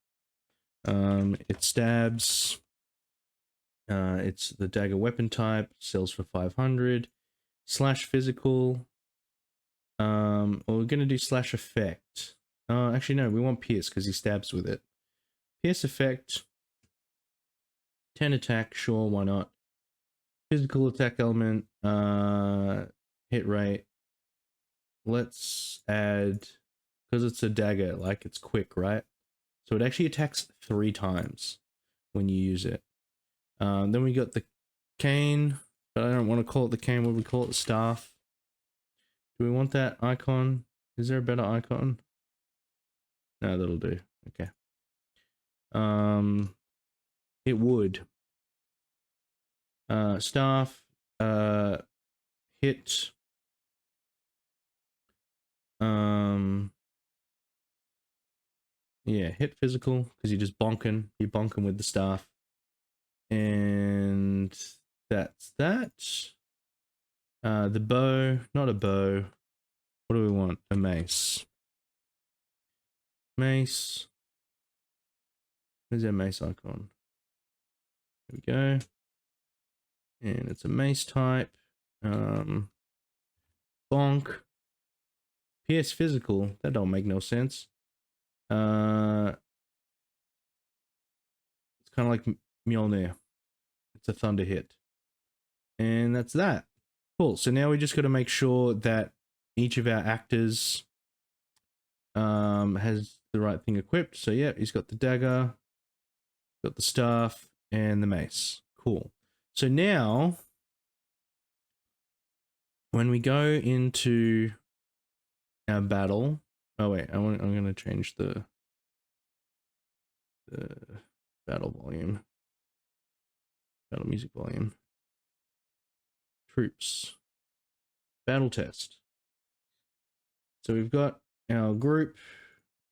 It stabs. It's the dagger weapon type, sells for 500. Slash physical. Or we're going to do slash effect. Actually, no, we want pierce because he stabs with it. Pierce effect. 10 attack, sure, why not? Physical attack element, hit rate. Let's add, because it's a dagger, like it's quick, right? So it actually attacks 3 times when you use it. Then we got the cane, but I don't want to call it the cane. What do we call it? The staff. Do we want that icon? Is there a better icon? No, that'll do. Okay. It would. Staff, hit. Yeah, hit physical because you're just bonking. You're bonking with the staff. And that's that. The bow, not a bow. What do we want? A mace. Mace. Where's our mace icon? There we go. And it's a mace type. Bonk. PS physical. That don't make no sense. It's kind of like Mjolnir. It's a thunder hit. And that's that. Cool. So now we just got to make sure that each of our actors has the right thing equipped. So yeah, he's got the dagger, got the staff, and the mace. Cool. So now, when we go into our battle, oh wait, I'm going to change the battle volume, battle music volume. Troops, battle test. So we've got our group,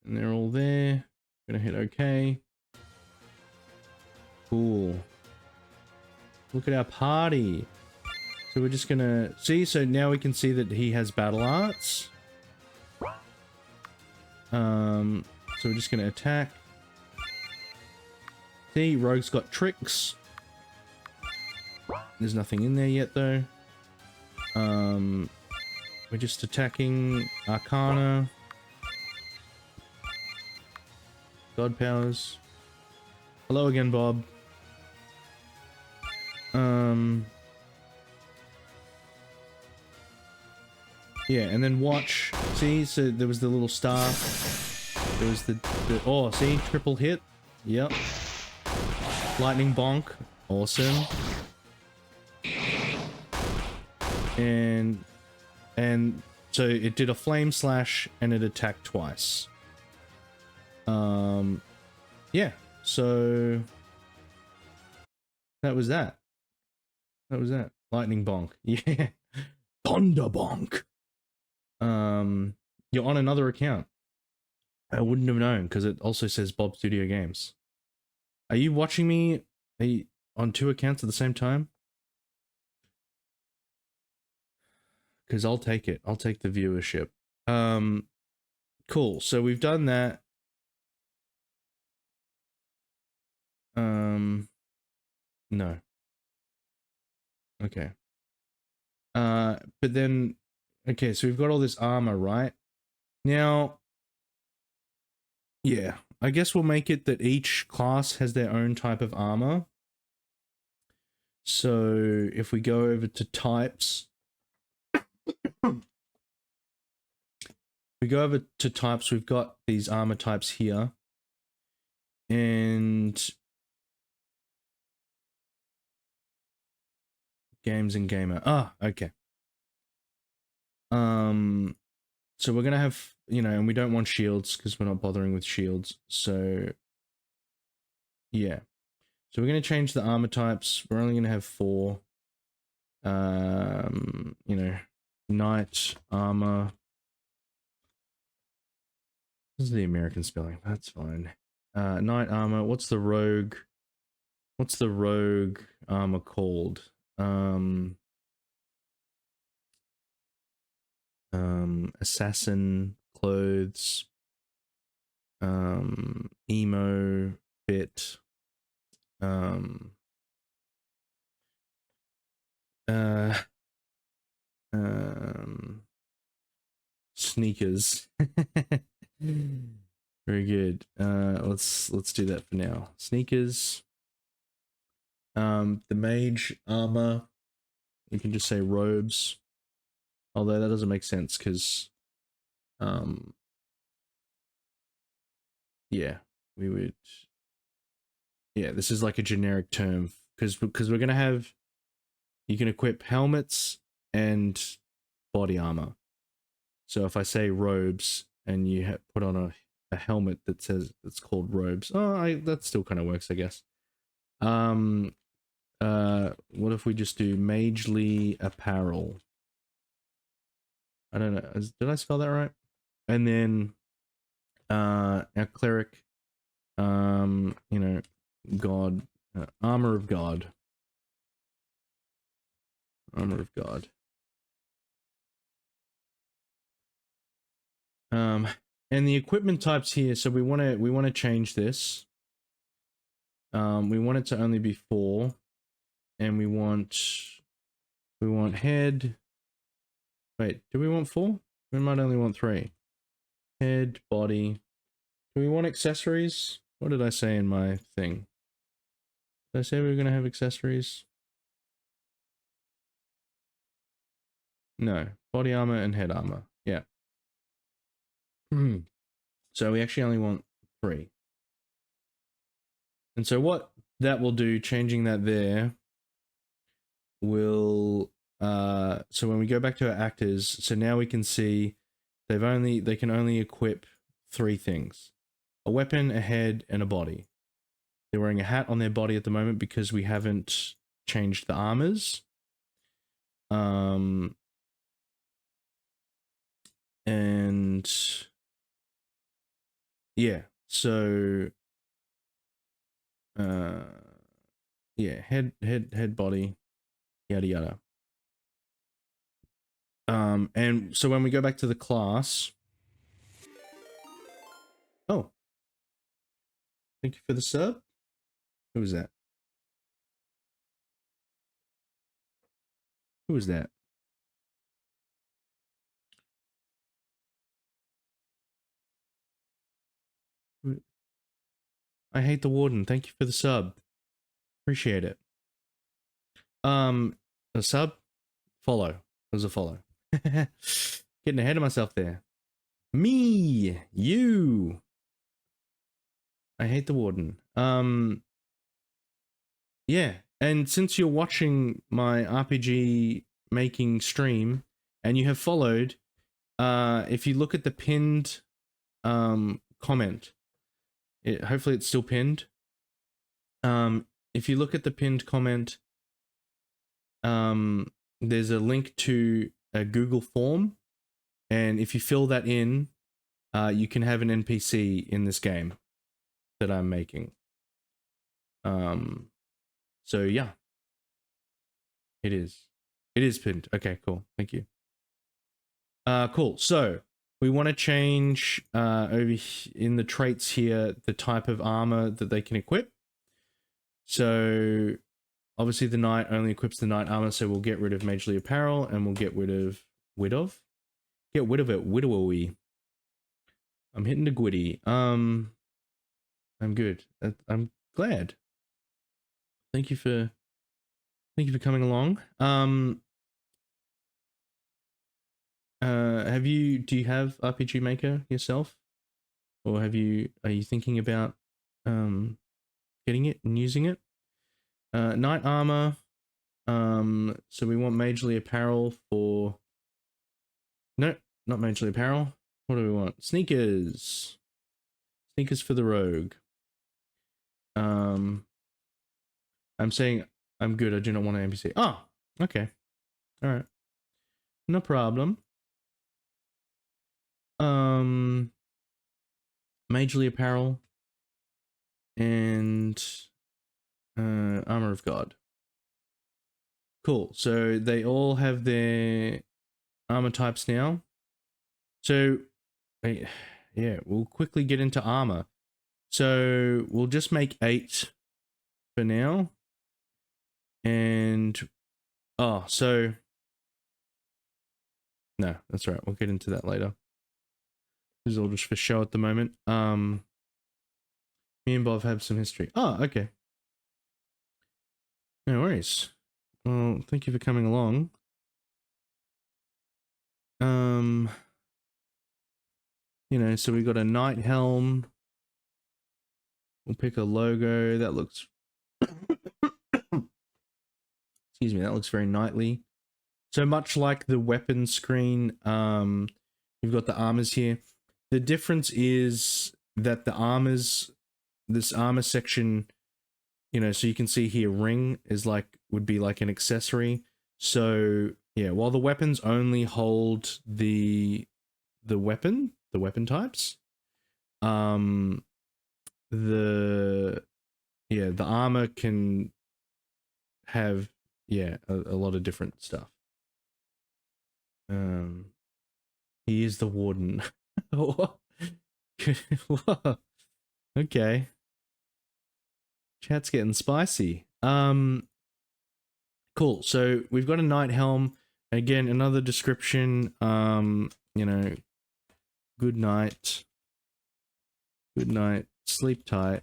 and they're all there. Gonna hit OK. Cool. Look at our party. So we're just gonna see. So now we can see that he has battle arts. So we're just gonna attack. See, Rogue's got tricks. There's nothing in there yet though. We're just attacking Arcana. God powers. Hello again, Bob. Yeah, and then watch. See, so there was the little star. There was the oh, see, triple hit. Yep. Lightning bonk. Awesome. And so it did a flame slash and it attacked twice. Yeah, so that was that. That was that. Lightning bonk. Yeah. Thunder bonk. You're on another account. I wouldn't have known because it also says Bob Studio Games. Are you watching me on two accounts at the same time? Because I'll take it. I'll take the viewership. Cool. So we've done that. No. Okay. But then, okay, so we've got all this armor, right? Now, yeah, I guess we'll make it that each class has their own type of armor. So if we go over to types, we've got these armor types here. And games and gamer. Ah, okay. So we're gonna have, and we don't want shields because we're not bothering with shields. So yeah. So we're gonna change the armor types. We're only gonna have 4. Knight armor. This is the American spelling. That's fine. Knight armor. What's the rogue? What's the rogue armor called? Assassin clothes. Emo fit. Sneakers. Very good. Let's do that for now. Sneakers. The mage armor. You can just say robes. Although that doesn't make sense because yeah, we would, yeah, this is like a generic term because we're gonna have, you can equip helmets and body armor. So if I say robes and you put on a helmet that says it's called robes, that still kind of works, I guess. What if we just do magely apparel? I don't know. Did I spell that right? And then Our cleric, you know, God, armor of God. Armor of God. And the equipment types here, so we want to change this. We want it to only be 4, and we want head. Wait, do we want 4? We might only want 3. Head, body. Do we want accessories? What did I say in my thing? Did I say we were going to have accessories? No, body armor and head armor. Yeah. So we actually only want 3. And so what that will do, changing that there, will so when we go back to our actors, so now we can see they can only equip 3 things: a weapon, a head, and a body. They're wearing a hat on their body at the moment because we haven't changed the armors. And yeah, so yeah, head, body, yada yada. And so when we go back to the class, oh, thank you for the sub. Who was that? Who was that? I hate the warden. Thank you for the sub. Appreciate it. A sub, follow. There's a follow. Getting ahead of myself there. Me, you. I hate the warden. Yeah, and since you're watching my RPG making stream and you have followed, if you look at the pinned comment, hopefully it's still pinned. If you look at the pinned comment, there's a link to a Google form, and if you fill that in, you can have an NPC in this game that I'm making. So yeah, it is pinned. Okay, cool. Thank you. Cool. So we want to change over in the traits here the type of armor that they can equip. So obviously the knight only equips the knight armor, so we'll get rid of Majorly Apparel and we'll get rid of get rid of it, widowy. I'm hitting the gwitty. I'm good. I'm glad. Thank you for coming along. Do you have RPG Maker yourself? Or are you thinking about getting it and using it? Knight armor. So we want Majorly Apparel for no, not Majorly Apparel. What do we want? Sneakers. Sneakers for the rogue. I'm saying I'm good. I do not want an NPC. Oh, okay. All right. No problem. Majorly Apparel and Armor of God. Cool. So they all have their armor types now. So yeah, we'll quickly get into armor. So we'll just make 8 for now. And oh, so no, that's right. We'll get into that later. This is all just for show at the moment. Me and Bob have some history. Oh, okay. No worries. Well, thank you for coming along. You know, so we got a knight helm. We'll pick a logo that looks excuse me, that looks very knightly. So much like the weapon screen, you've got the armors here. The difference is that the armors, this armor section, you know, so you can see here ring is would be like an accessory. So yeah, while the weapons only hold the weapon types, Um, the the armor can have a lot of different stuff. He is the warden. What? Okay. Chat's getting spicy. Cool. So we've got a night helm. Again, another description. You know, good night. Good night. Sleep tight.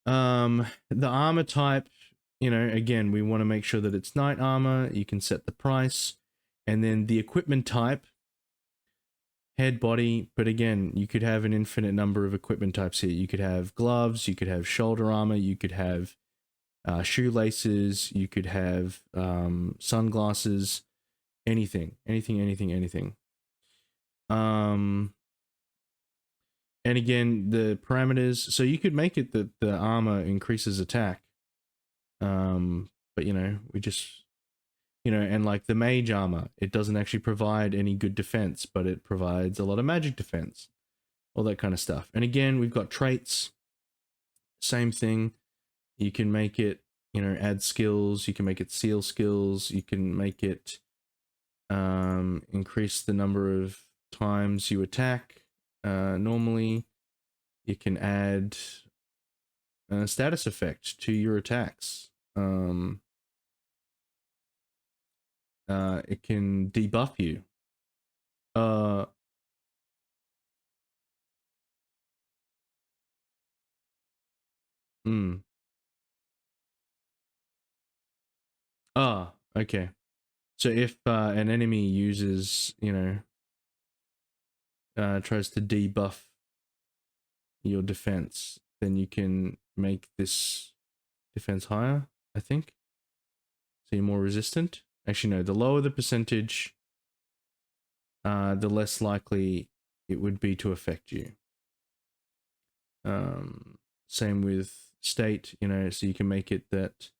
The armor type, you know, again, we want to make sure that it's knight armor. You can set the price. And then the equipment type, head, body. But again, you could have an infinite number of equipment types here. You could have gloves, you could have shoulder armor, you could have shoelaces, you could have sunglasses, anything. And again, the parameters, so you could make it that the armor increases attack. But you know, we just, you know, and like the mage armor, it doesn't actually provide any good defense, but it provides a lot of magic defense, all that kind of stuff. And again, we've got traits, same thing. You can make it, you know, add skills, you can make it seal skills, you can make it increase the number of times you attack. Normally, you can add a status effect to your attacks. It can debuff you. Okay. So if an enemy uses, you know, tries to debuff your defense, then you can make this defense higher, I think. So you're more resistant. Actually, no, the lower the percentage, the less likely it would be to affect you. Same with state, you know, so you can make it that,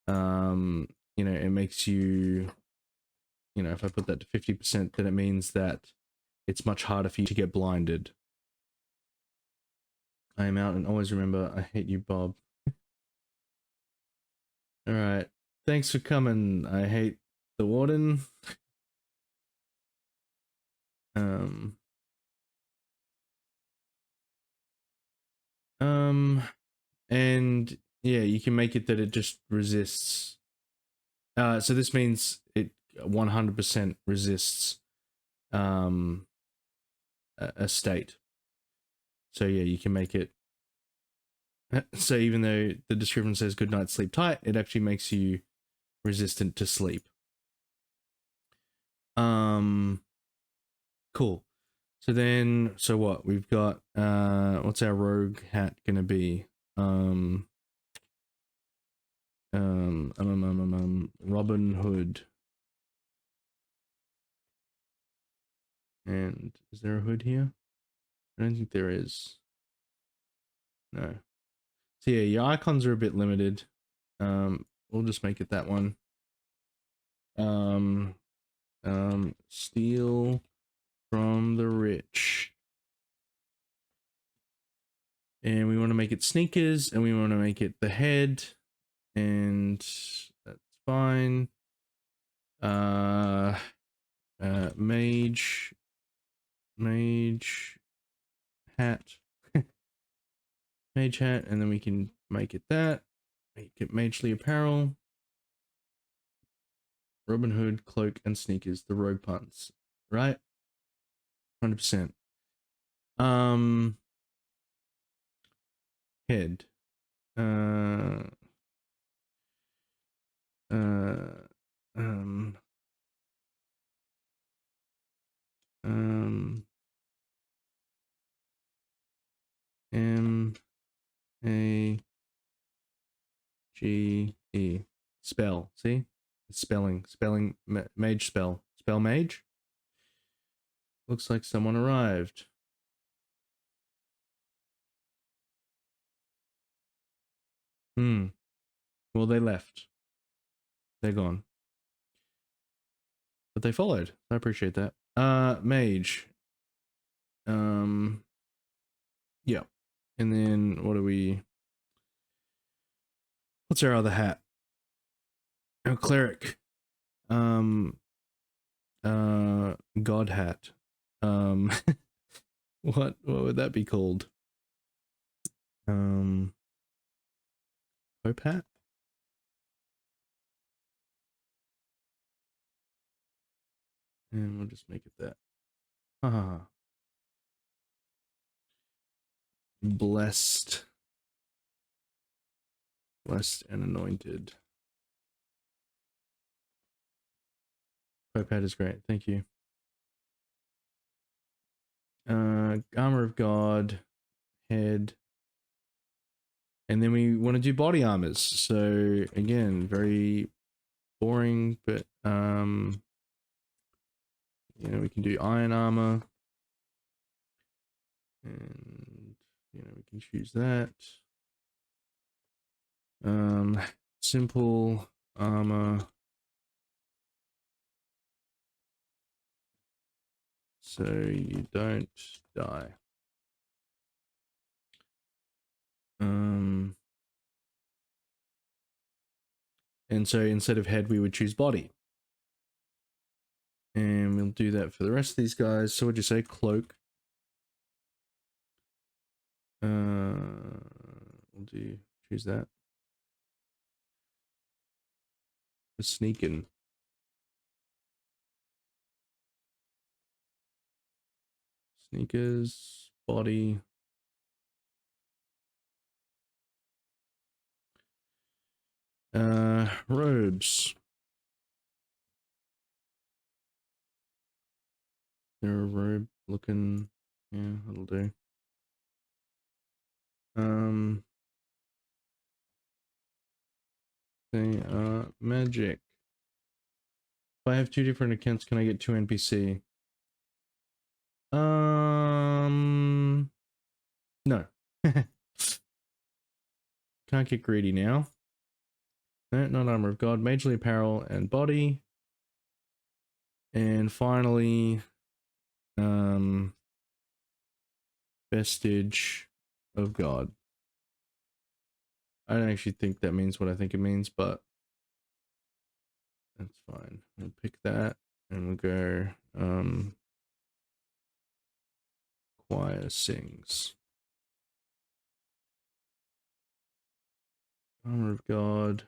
you know, it makes you, you know, if I put that to 50%, then it means that it's much harder for you to get blinded. I am out, and always remember, I hate you, Bob. All right. Thanks for coming. I hate the warden. Um, and yeah, you can make it that it just resists. So this means it 100% resists a state. So yeah, you can make it. So even though the description says good night, sleep tight, it actually makes you resistant to sleep. Cool. So then, so what? We've got what's our rogue hat gonna be? Robin Hood. And is there a hood here? I don't think there is. No. So yeah, your icons are a bit limited. We'll just make it that one. Steal from the rich. And we want to make it sneakers, and we want to make it the head, and that's fine. Mage hat. Mage hat, and then we can make it that. Make it magely apparel. Robin Hood, cloak, and sneakers. The rogue puns. Right? 100%. Head. M A G E. Spell. See? It's spelling. Mage spell. Spell mage? Looks like someone arrived. Well, they left. They're gone. But they followed. I appreciate that. Mage. Yeah. And then what's our other hat? Our cleric. God hat. What would that be called? Pope hat? And we'll just make it that. Haha. Blessed. Blessed and anointed. Pope hat is great. Thank you. Armor of God, head. And then we want to do body armors. So again, very boring, but you know, we can do iron armor. And you know, we can choose that. Simple armor. So you don't die. And so instead of head, we would choose body. And we'll do that for the rest of these guys. So what'd you say? Cloak. We'll choose that. Sneaking. Sneakers, body. Robes. They're a robe looking. Yeah, that'll do. They are magic. If I have 2 different accounts, can I get 2 NPC? No. Can't get greedy now. No, not armor of God, majorly apparel and body. And finally, vestige of God. I don't actually think that means what I think it means, but that's fine. We'll pick that and we'll go, choir sings. Armor of God.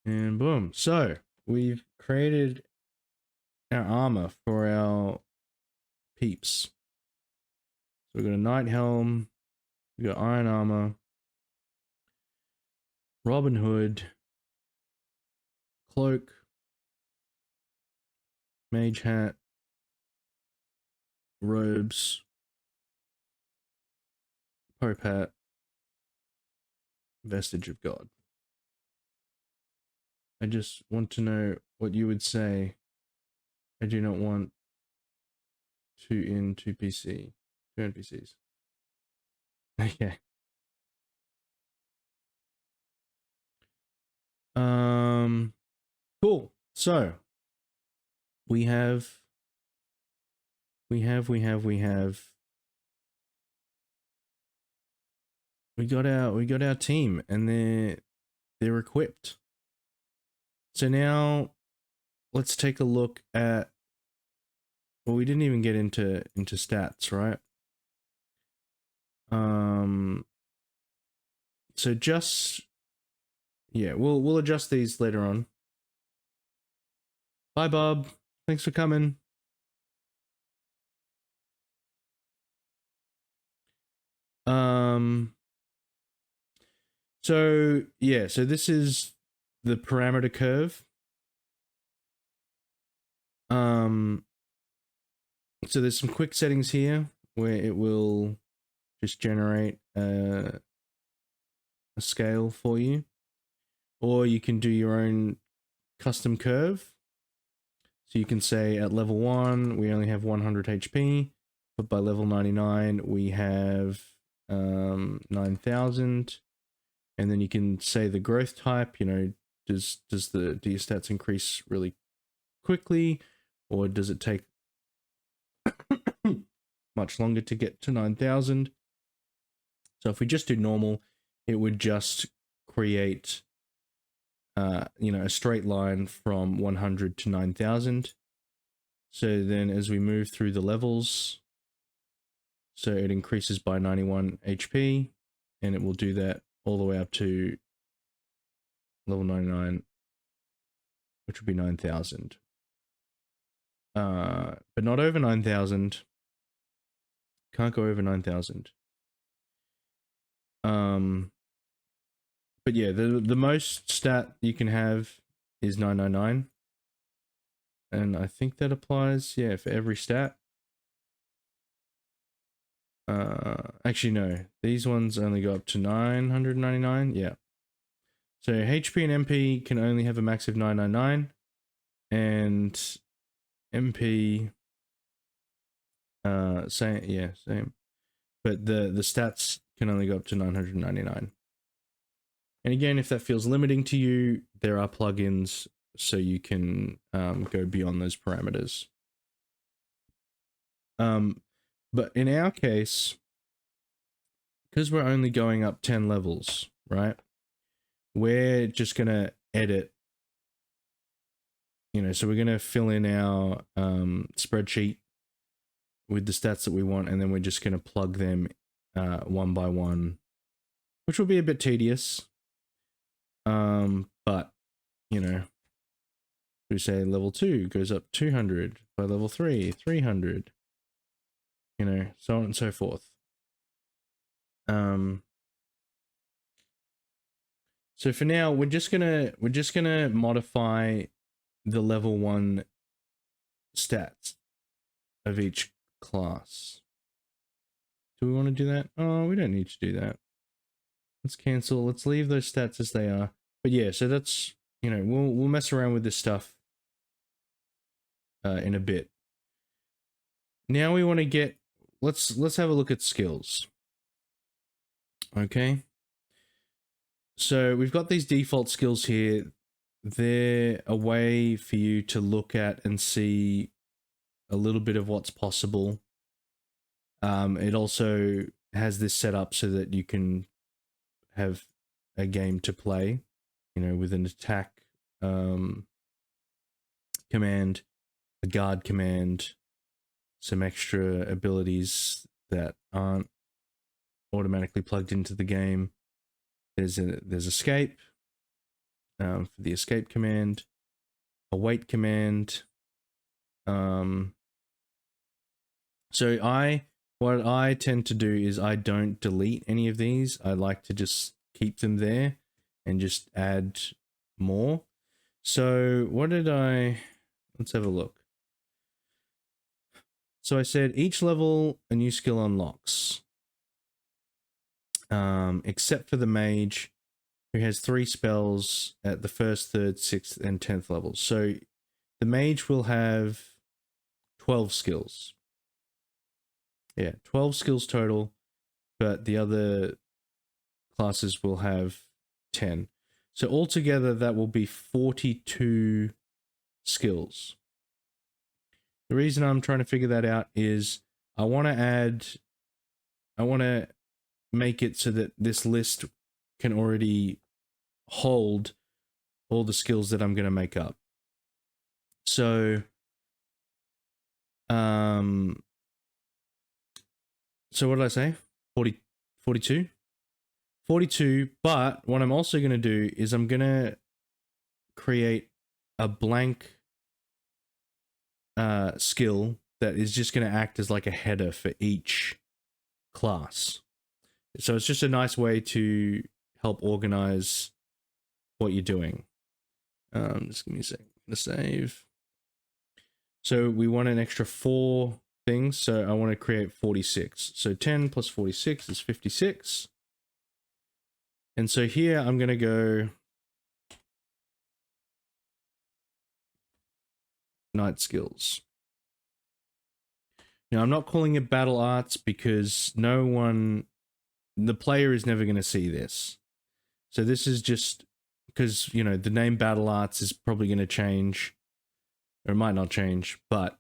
And boom. So we've created our armor for our peeps. So we've got a knight helm, we've got iron armor, Robin Hood, cloak, mage hat, robes, pope hat, vestige of God. I just want to know what you would say. I do not want 2 in 2 PC. 2 NPCs. Okay. Cool. So we got our team and they're equipped. So now let's take a look at, well, we didn't even get into stats, right? So just, yeah, we'll adjust these later on. Bye, Bob. Thanks for coming. So yeah, so this is the parameter curve. So there's some quick settings here where it will just generate a scale for you, or you can do your own custom curve. So you can say at level 1 we only have 100 HP, but by level 99 we have 9,000. And then you can say the growth type, you know, do your stats increase really quickly, or does it take much longer to get to 9,000. So if we just do normal, it would just create, you know, a straight line from 100 to 9,000. So then as we move through the levels, so it increases by 91 HP, and it will do that all the way up to level 99, which would be 9,000. But not over 9,000. Can't go over 9,000. But yeah, the most stat you can have is 999. And I think that applies, yeah, for every stat. Actually, no. These ones only go up to 999. Yeah. So HP and MP can only have a max of 999. And MP, same. But the stats can only go up to 999. And again, if that feels limiting to you, there are plugins so you can go beyond those parameters. But in our case, because we're only going up 10 levels, right? We're just going to edit, you know, so we're going to fill in our spreadsheet with the stats that we want, and then we're just going to plug them one by one, which will be a bit tedious. But, you know, we say level 2 goes up 200, by level 3, 300, you know, so on and so forth. So for now, we're just gonna modify the level 1 stats of each class. Do we want to do that? Oh, we don't need to do that. Let's cancel. Let's leave those stats as they are. But yeah, so that's, you know, we'll mess around with this stuff in a bit. Now we want to get, let's have a look at skills. Okay. So we've got these default skills here. They're a way for you to look at and see a little bit of what's possible. It also has this set up so that you can have a game to play, you know, with an attack command, a guard command, some extra abilities that aren't automatically plugged into the game. There's escape for the escape command, a wait command. So what I tend to do is I don't delete any of these. I like to just keep them there and just add more. So what did let's have a look. So I said each level a new skill unlocks. Except for the mage, who has 3 spells at the 1st, 3rd, 6th, and 10th levels. So the mage will have 12 skills. Yeah, 12 skills total, but the other classes will have 10. So altogether, that will be 42 skills. The reason I'm trying to figure that out is I want to make it so that this list can already hold all the skills that I'm going to make up. So, so what did I say? 42? 42, but what I'm also going to do is I'm going to create a blank skill that is just going to act as like a header for each class. So it's just a nice way to help organize what you're doing. Just give me a second. I'm going to save. So we want an extra 4 things. So I want to create 46. So 10 plus 46 is 56. And so here I'm going to go night skills. Now I'm not calling it battle arts because the player is never going to see this. So this is just because, you know, the name battle arts is probably going to change, or it might not change, but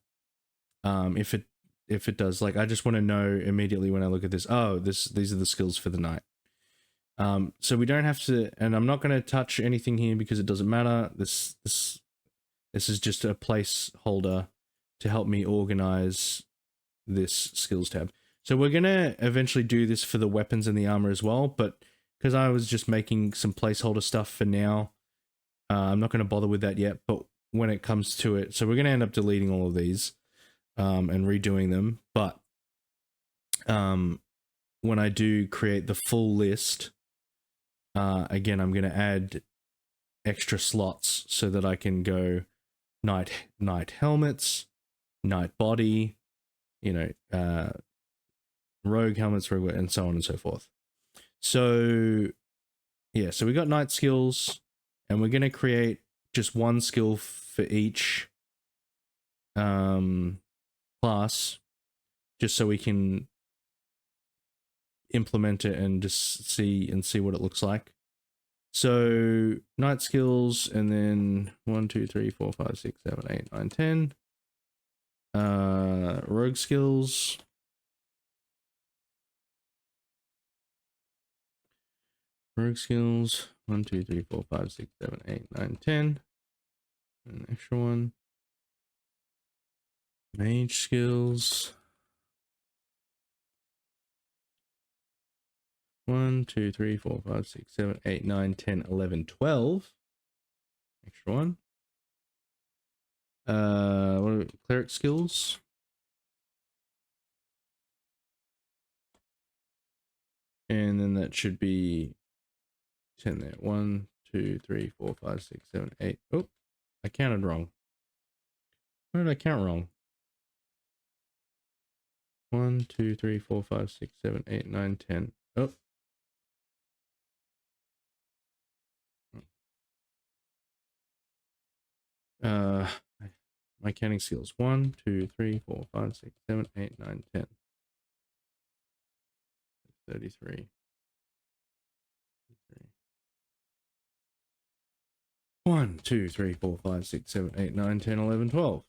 if if it does. Like, I just want to know immediately when I look at this, oh, these are the skills for the knight. So we don't have to, and I'm not going to touch anything here because it doesn't matter. This is just a placeholder to help me organize this skills tab. So we're going to eventually do this for the weapons and the armor as well, but because I was just making some placeholder stuff for now, I'm not going to bother with that yet, but when it comes to it, so we're going to end up deleting all of these and redoing them, but when I do create the full list, again, I'm going to add extra slots so that I can go knight helmets, knight body, you know, rogue helmets, rogue, and so on and so forth. So yeah, so we got knight skills, and we're going to create just one skill for each class, just so we can implement it and just see what it looks like. So knight skills, and then 1, 2, 3, 4, 5, 6, 7, 8, 9, 10. Rogue skills. Rogue skills. 1, 2, 3, 4, 5, 6, 7, 8, 9, 10. An extra one. Mage skills. 1, 2, 3, 4, 5, 6, 7, 8, 9, 10, 11, 12. Extra one. What are cleric skills? And then that should be 10 there. 1, 2, 3, 4, 5, 6, 7, 8. Oh, I counted wrong. Where did I count wrong? 1, 2, 3, 4, 5, 6, 7, 8, 9, 10. Oh. My counting skills. 1, 2, 3, 4, 5, 6, 7, 8, 9, 10. 33. 1, 2, 3, 4, 5, 6, 7, 8, 9, 10, 11, 12.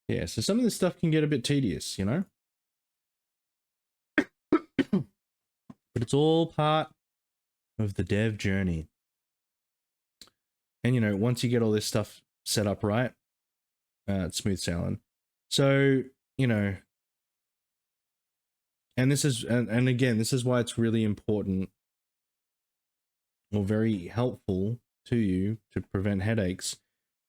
Yeah, so some of this stuff can get a bit tedious, you know? But it's all part of the dev journey. And, you know, once you get all this stuff set up right, it's smooth sailing. So, you know, and this is, and again, this is why it's really important or very helpful to you to prevent headaches,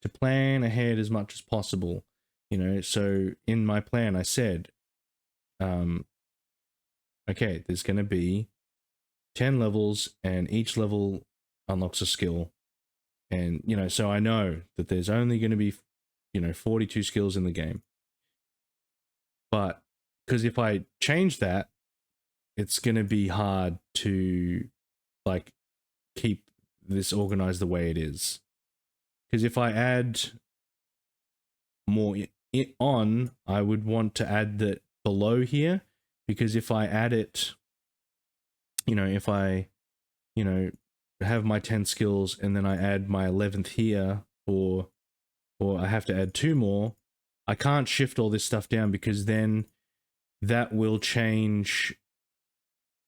to plan ahead as much as possible. You know, so in my plan, I said, okay, there's going to be 10 levels and each level unlocks a skill. And, you know, so I know that there's only going to be, you know, 42 skills in the game. But because if I change that, it's going to be hard to like keep this organized the way it is. Because if I add more on, I would want to add that below here, because if I add it, you know, if I, you know, have my 10 skills and then I add my 11th here, or I have to add 2 more, I can't shift all this stuff down, because then that will change.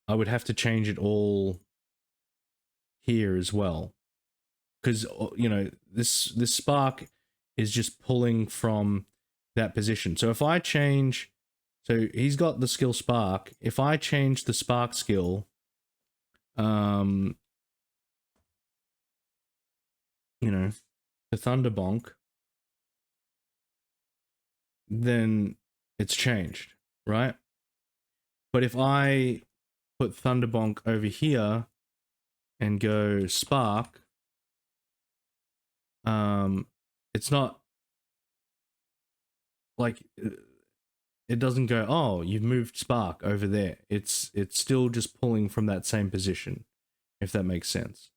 I would have to change it all here as well, because, you know, this spark is just pulling from that position. So if I change, so he's got the skill spark. If I change the spark skill, you know, to Thunderbonk, then it's changed, right? But if I put Thunderbonk over here and go spark, it's not like, it doesn't go, oh, you've moved spark over there. It's still just pulling from that same position, if that makes sense.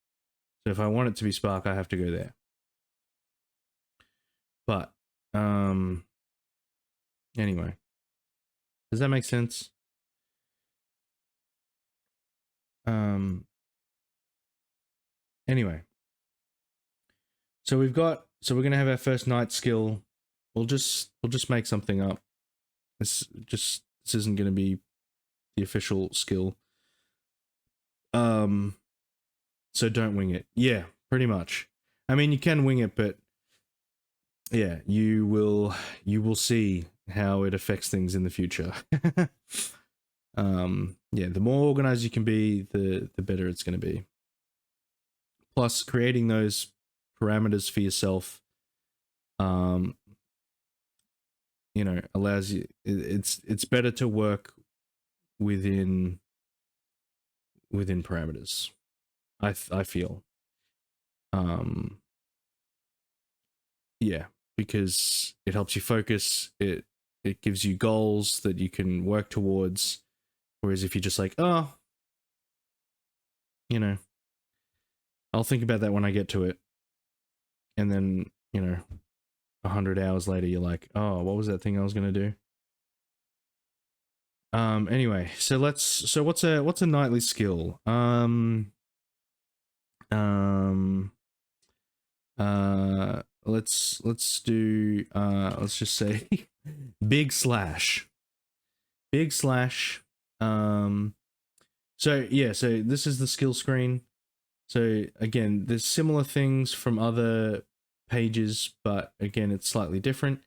So if I want it to be spark, I have to go there. But anyway, does that make sense? Anyway, So we're gonna have our first night skill. We'll just make something up. This isn't gonna be the official skill. So don't wing it. Yeah, pretty much. I mean, you can wing it, but yeah, you will see how it affects things in the future. Yeah, the more organized you can be, the better it's going to be. Plus, creating those parameters for yourself, you know, allows you. It's better to work within parameters. I feel. Yeah, because it helps you focus. It gives you goals that you can work towards. Whereas if you're just like, oh, you know, I'll think about that when I get to it, and then, you know, 100 hours later, you're like, oh, what was that thing I was gonna do? Anyway, so what's a nightly skill? Let's do let's just say big slash. Big slash. So yeah, so this is the skill screen. So again, there's similar things from other pages, but again, it's slightly different.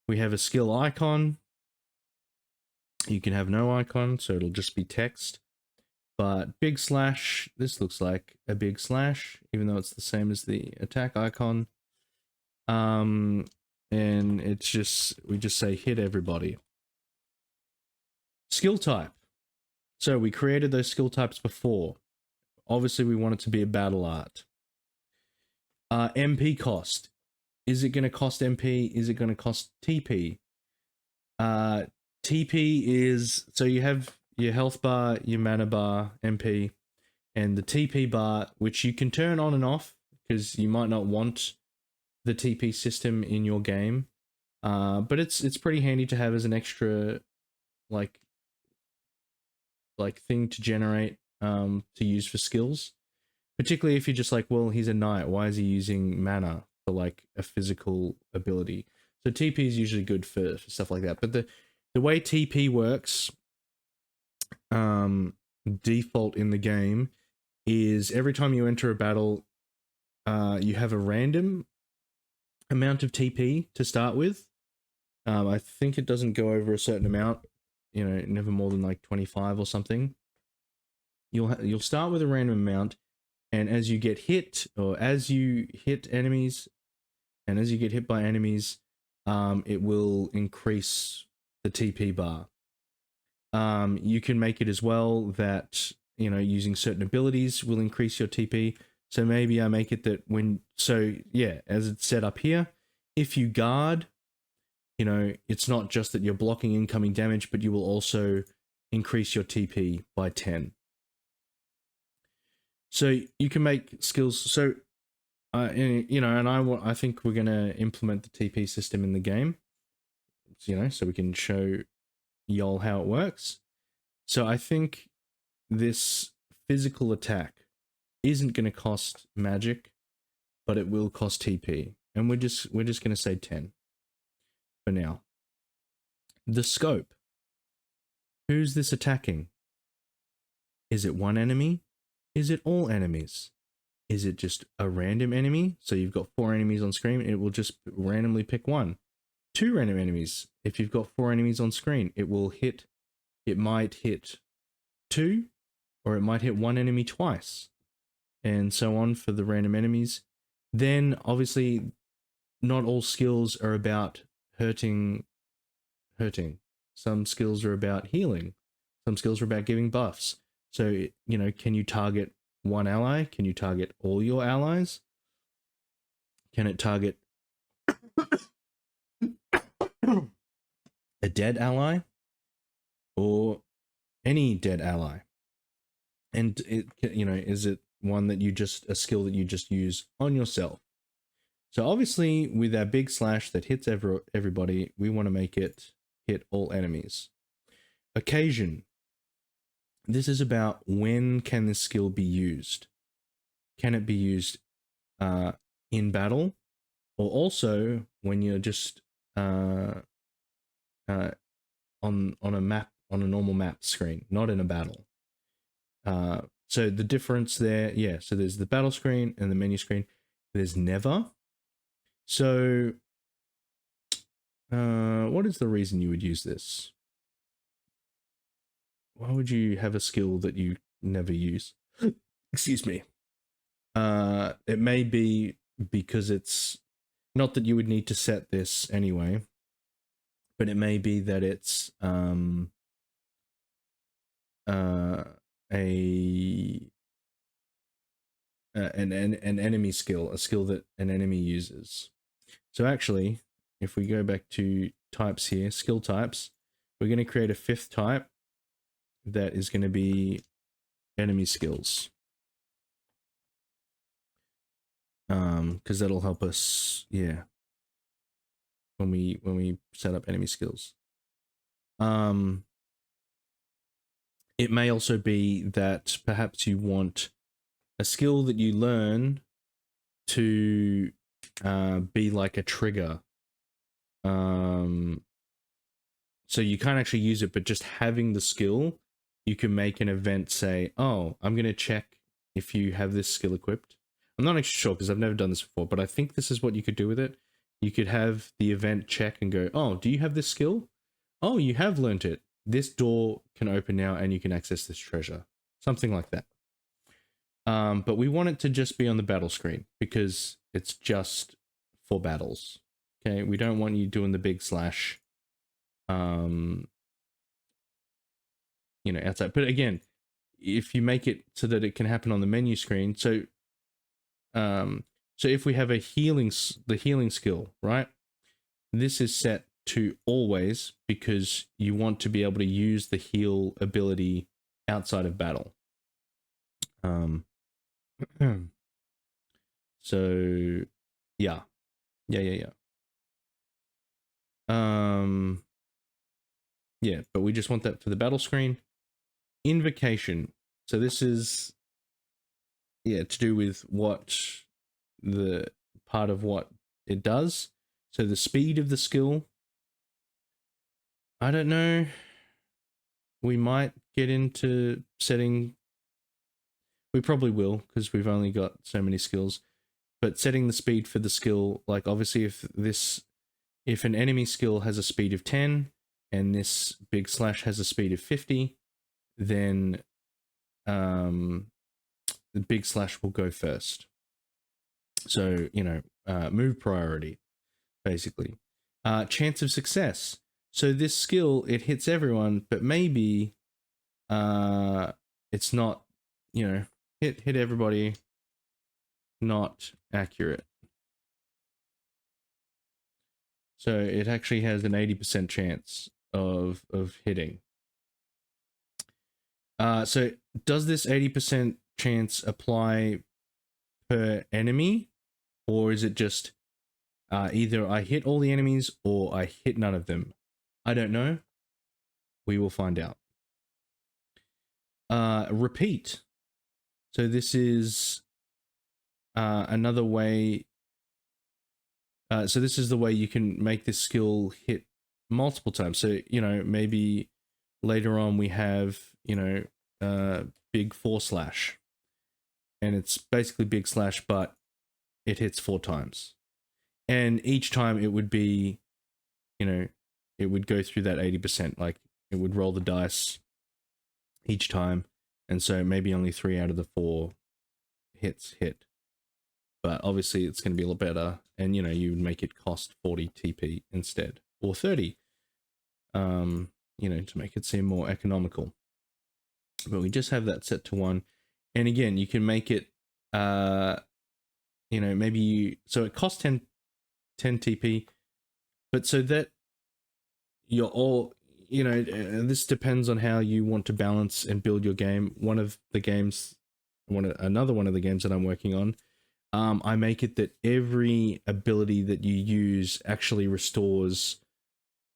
We have a skill icon. You can have no icon, so it'll just be text. But big slash, this looks like a big slash, even though it's the same as the attack icon. And it's just, we just say hit everybody. Skill type. So we created those skill types before. Obviously, we want it to be a battle art. MP cost. Is it going to cost MP? Is it going to cost TP? TP is, so you have your health bar, your mana bar, MP, and the TP bar, which you can turn on and off because you might not want the TP system in your game. But it's pretty handy to have as an extra like thing to generate to use for skills. Particularly if you're just like, well, he's a knight, why is he using mana for like a physical ability? So TP is usually good for stuff like that. But the way TP works, default in the game, is every time you enter a battle, you have a random amount of TP to start with. I think it doesn't go over a certain amount, you know, never more than like 25 or something. You'll start with a random amount, and as you get hit, or as you hit enemies, and as you get hit by enemies, it will increase the TP bar. You can make it as well that, you know, using certain abilities will increase your TP. So maybe I make it that when, so yeah, as it's set up here, if you guard, you know, it's not just that you're blocking incoming damage, but you will also increase your TP by 10. So you can make skills. So, you know, and I think we're going to implement the TP system in the game, you know, so we can show y'all how it works. So I think this physical attack isn't going to cost magic, but it will cost TP, and we're just going to say 10 for now. The scope. Who's this attacking? Is it one enemy? Is it all enemies? Is it just a random enemy? So you've got 4 enemies on screen, it will just randomly pick one. 2 random enemies. If you've got 4 enemies on screen, it might hit 2, or it might hit 1 enemy twice, and so on for the random enemies. Then obviously not all skills are about hurting. Some skills are about healing. Some skills are about giving buffs. So, you know, can you target one ally? Can you target all your allies? Can it target a dead ally or any dead ally? And it, you know, is it one that you just, a skill that you just use on yourself? So obviously with our big slash that hits everybody, we want to make it hit all enemies. Occasion. This is about when can this skill be used? Can it be used in battle, or also when you're just on a map, on a normal map screen, not in a battle. So the difference there, yeah. So there's the battle screen and the menu screen. There's never. So, what is the reason you would use this? Why would you have a skill that you never use? Excuse me. It may be because it's not that you would need to set this anyway, but it may be that it's an enemy skill, a skill that an enemy uses. So actually, if we go back to types here, skill types, we're going to create a fifth type that is going to be enemy skills. Because that'll help us, yeah, when we set up enemy skills. It may also be that perhaps you want a skill that you learn to be like a trigger. So you can't actually use it, but just having the skill, you can make an event say, oh, I'm going to check if you have this skill equipped. I'm not actually sure because I've never done this before, but I think this is what you could do with it. You could have the event check and go, oh, do you have this skill? Oh, you have learnt it. This door can open now and you can access this treasure. Something like that. But we want it to just be on the battle screen because it's just for battles. Okay, we don't want you doing the big slash, outside. But again, if you make it so that it can happen on the menu screen, so if we have the healing skill, right? This is set to always because you want to be able to use the heal ability outside of battle. So yeah. Yeah, but we just want that for the battle screen. Invocation. So this is, yeah, to do with what the part of what it does. So the speed of the skill, I don't know. We might get into setting, we probably will because we've only got so many skills, but setting the speed for the skill, like obviously if an enemy skill has a speed of 10 and this big slash has a speed of 50, then the big slash will go first. So, move priority, basically. Chance of success. So this skill, it hits everyone, but maybe it's not, hit everybody, not accurate. So it actually has an 80% chance of hitting. So does this 80% chance apply per enemy, or is it just either I hit all the enemies or I hit none of them? I don't know. We will find out. Repeat. So this is another way. So this is the way you can make this skill hit multiple times. So, maybe later on we have, big 4 slash. And it's basically big slash, but it hits 4 times. And each time it would be, it would go through that 80%. Like it would roll the dice each time. And so maybe only 3 out of the 4 hits hit. But obviously it's going to be a lot better. And, you would make it cost 40 TP instead. Or 30. To make it seem more economical. But we just have that set to 1. And again, you can make it, so it costs 10 TP. But so that you're all, this depends on how you want to balance and build your game. Another one of the games that I'm working on, I make it that every ability that you use actually restores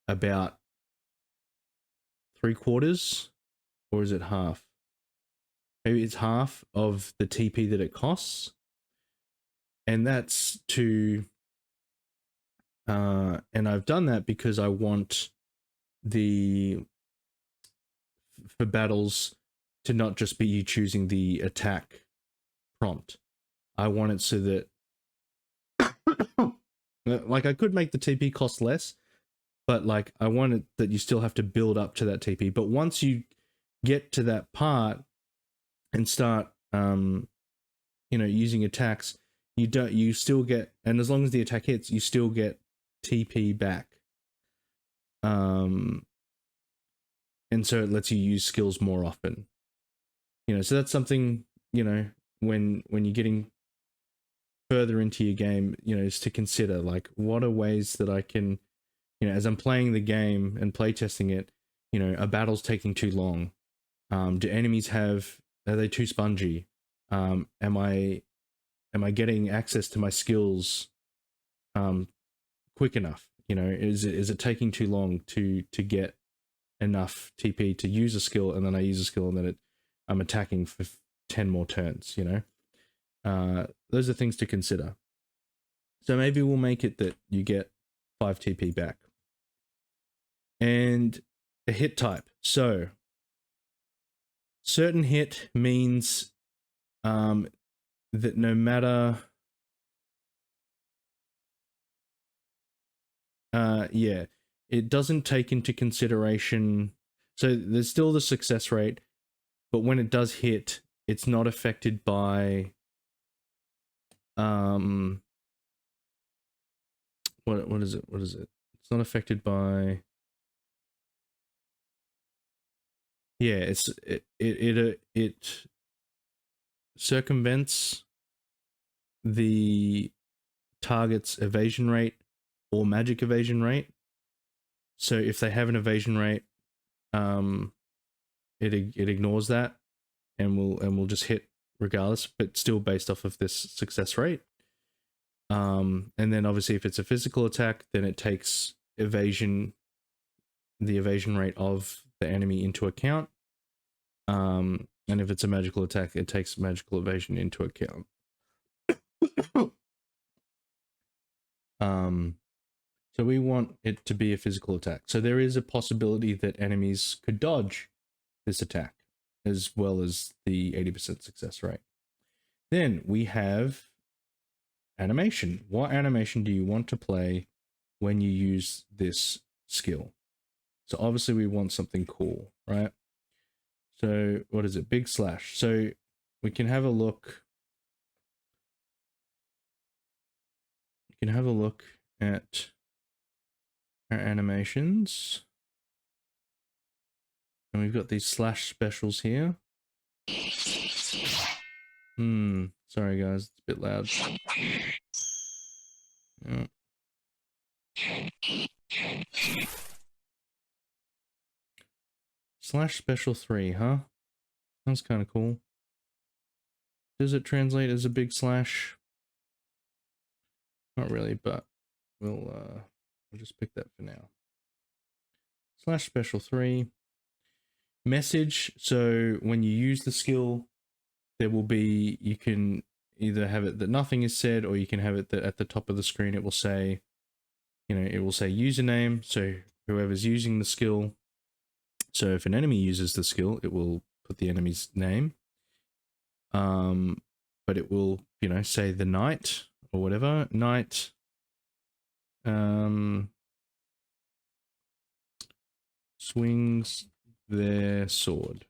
about 3/4, or is it half? Maybe it's half of the TP that it costs. And that's to and I've done that because I want the for battles to not just be you choosing the attack prompt. I want it so that like I could make the TP cost less, but like I want it that you still have to build up to that TP. But once you get to that part and start using attacks, you still get, and as long as the attack hits, you still get TP back. And so it lets you use skills more often. So that's something, when you're getting further into your game, is to consider, like, what are ways that I can, as I'm playing the game and playtesting it, a battle's taking too long. Do enemies are they too spongy? Am I getting access to my skills quick enough? Is it taking too long to get enough TP to use a skill, and then I use a skill and then I'm attacking for 10 more turns, those are things to consider. So maybe we'll make it that you get 5 TP back. And a hit type. So certain hit means that no matter it doesn't take into consideration, so there's still the success rate, but when it does hit, it's not affected by what is it? It's not affected by it circumvents the target's evasion rate or magic evasion rate. So if they have an evasion rate, it ignores that and will just hit regardless, but still based off of this success rate. And then obviously if it's a physical attack, then it takes the evasion rate of the enemy into account. And if it's a magical attack, it takes magical evasion into account. So we want it to be a physical attack. So there is a possibility that enemies could dodge this attack, as well as the 80% success rate. Then we have animation. What animation do you want to play when you use this skill? So obviously we want something cool, right? So what is it? Big slash. So we can have a look. You can have a look at our animations. And we've got these slash specials here. Sorry guys, it's a bit loud. Yeah. Slash special 3, huh? That's kind of cool. Does it translate as a big slash? Not really, but we'll just pick that for now. Slash special 3. Message, so when you use the skill, there will be, you can either have it that nothing is said, or you can have it that at the top of the screen it will say, it will say username, so whoever's using the skill. So if an enemy uses the skill, it will put the enemy's name. But it will, say the knight or whatever. Knight swings their sword.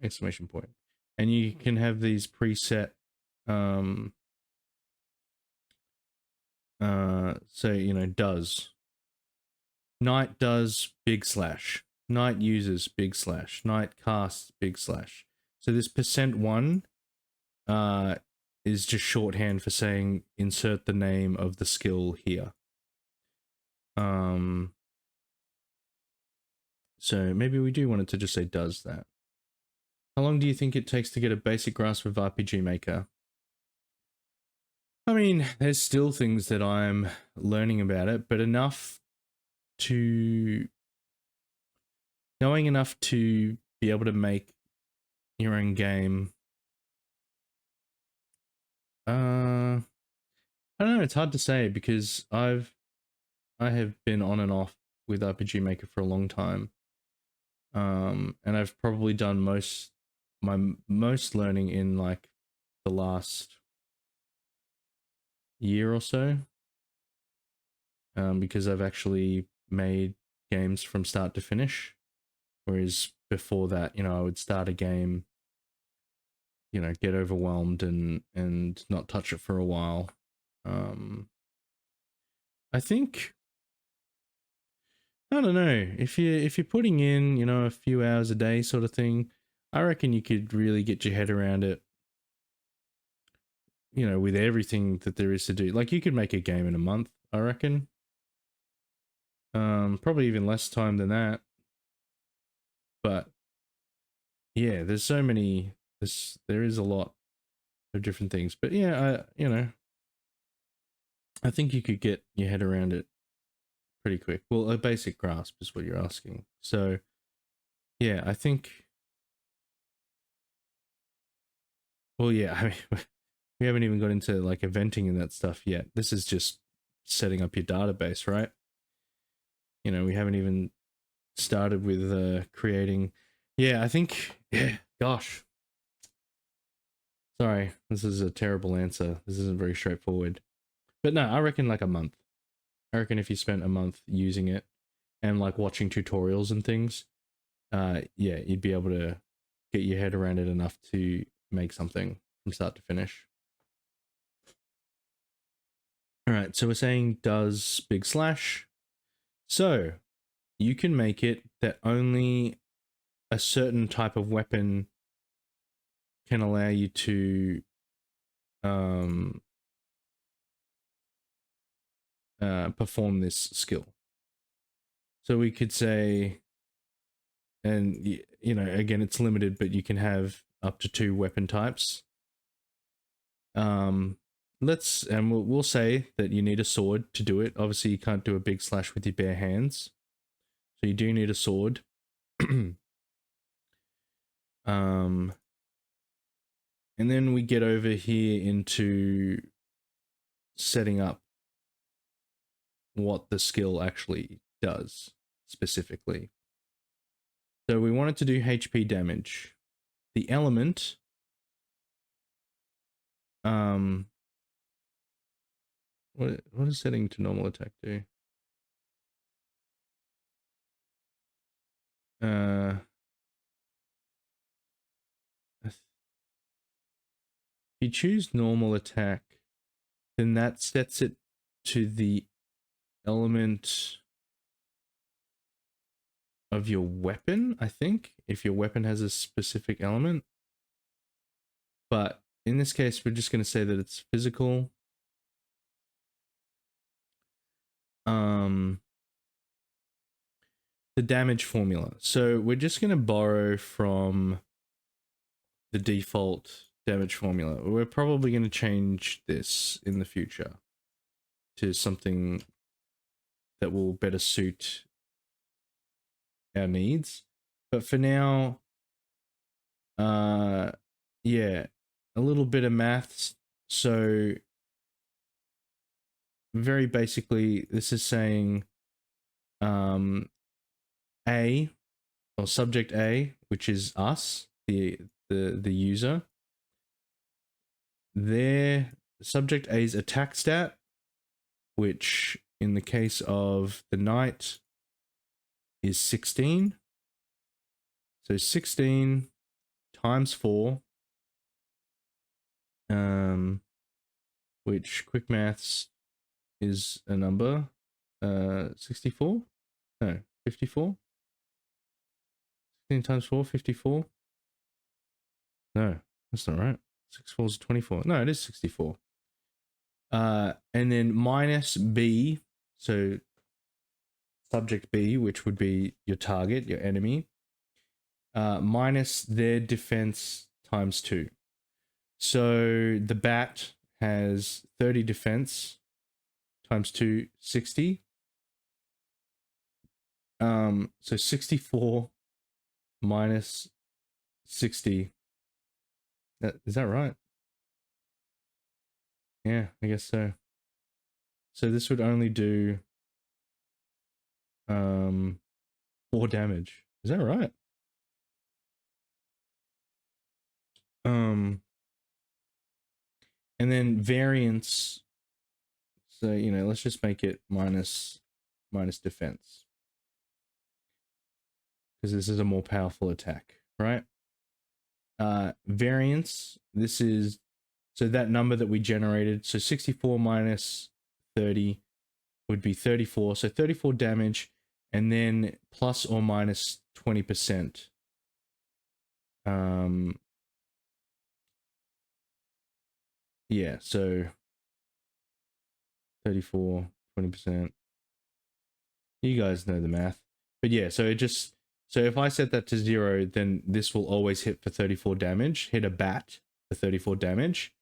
Exclamation point. And you can have these preset so does. Knight does big slash. Knight uses big slash. Knight casts big slash. So this %1 is just shorthand for saying insert the name of the skill here. So maybe we do want it to just say does that. How long do you think it takes to get a basic grasp of RPGMaker? I mean, there's still things that I'm learning about it, but knowing enough to be able to make your own game I don't know, it's hard to say because I have been on and off with RPG Maker for a long time. And I've probably done most learning in like the last year or so. Because I've actually made games from start to finish. Whereas before that, I would start a game, get overwhelmed and not touch it for a while. Um, I think I don't know if you're putting in, a few hours a day sort of thing. I reckon you could really get your head around it. With everything that there is to do. Like you could make a game in a month, I reckon. Probably even less time than that. But yeah, there's so many. There is a lot of different things. But yeah, I think you could get your head around it pretty quick. Well, a basic grasp is what you're asking. So yeah, I think. Well, yeah, I mean, we haven't even got into like eventing and that stuff yet. This is just setting up your database, right? We haven't even started with creating. Yeah, I think. Yeah, gosh. Sorry, this is a terrible answer. This isn't very straightforward. But no, I reckon like a month. I reckon if you spent a month using it and like watching tutorials and things, yeah, you'd be able to get your head around it enough to make something from start to finish. All right, so we're saying does big slash. So you can make it that only a certain type of weapon can allow you to um, perform this skill. So we could say, and again, it's limited, but you can have up to 2 weapon types. We'll say that you need a sword to do it. Obviously, you can't do a big slash with your bare hands, so you do need a sword. um, and then we get over here into setting up what the skill actually does specifically. So we want it to do HP damage. The element, what is setting to normal attack do? If you choose normal attack, then that sets it to the element of your weapon, I think, if your weapon has a specific element. But in this case, we're just going to say that it's physical. The damage formula. So we're just going to borrow from the default damage formula. We're probably going to change this in the future to something that will better suit our needs. But for now, yeah, a little bit of maths. So very basically, this is saying A or subject A, which is us, the user. Their subject A's attack stat, which in the case of the knight is 16. So 16 times 4, which quick maths is a number, 64? No, 54? 16 times 4, 54? No, that's not right. 6 4 is 24. No, it is 64. And then minus B, so subject B, which would be your target, your enemy, minus their defense times 2. So the bat has 30 defense times 2, 60. So 64 minus 60. Is that right? Yeah, I guess so. So this would only do 4 damage. Is that right? And then variance. So, you know, let's just make it minus defense. Because this is a more powerful attack, right? Variance, this is, so that number that we generated, so 64 minus 30 would be 34. So 34 damage, and then plus or minus 20%. Yeah, so 34, 20%. You guys know the math. But yeah, so it just, so if I set that to 0, then this will always hit for 34 damage, hit a bat for 34 damage.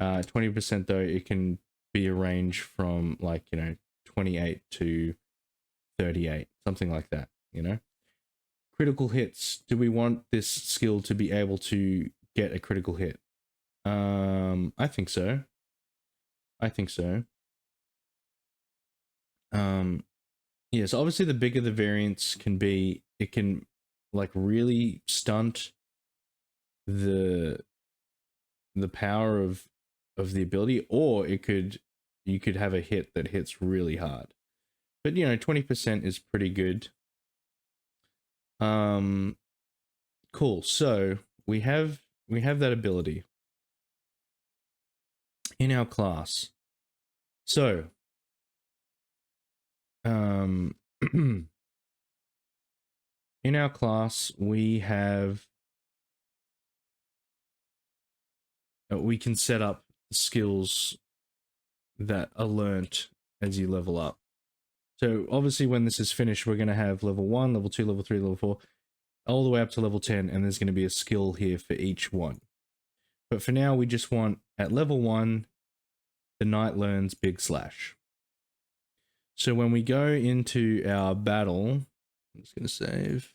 20% though, it can be a range from like, you know, 28 to 38, something like that, you know? Critical hits. Do we want this skill to be able to get a critical hit? I think so. I think so. Yeah, so obviously the bigger the variance can be, it can like really stunt the power of the ability, or it could, you could have a hit that hits really hard. But you know, 20% is pretty good. Cool. So we have that ability in our class. So in our class we have, we can set up skills that are learnt as you level up. So obviously when this is finished, we're going to have level 1, level 2, level 3, level 4, all the way up to level 10, and there's going to be a skill here for each one. But for now, we just want, at level 1, the knight learns Big Slash. So when we go into our battle, I'm just going to save.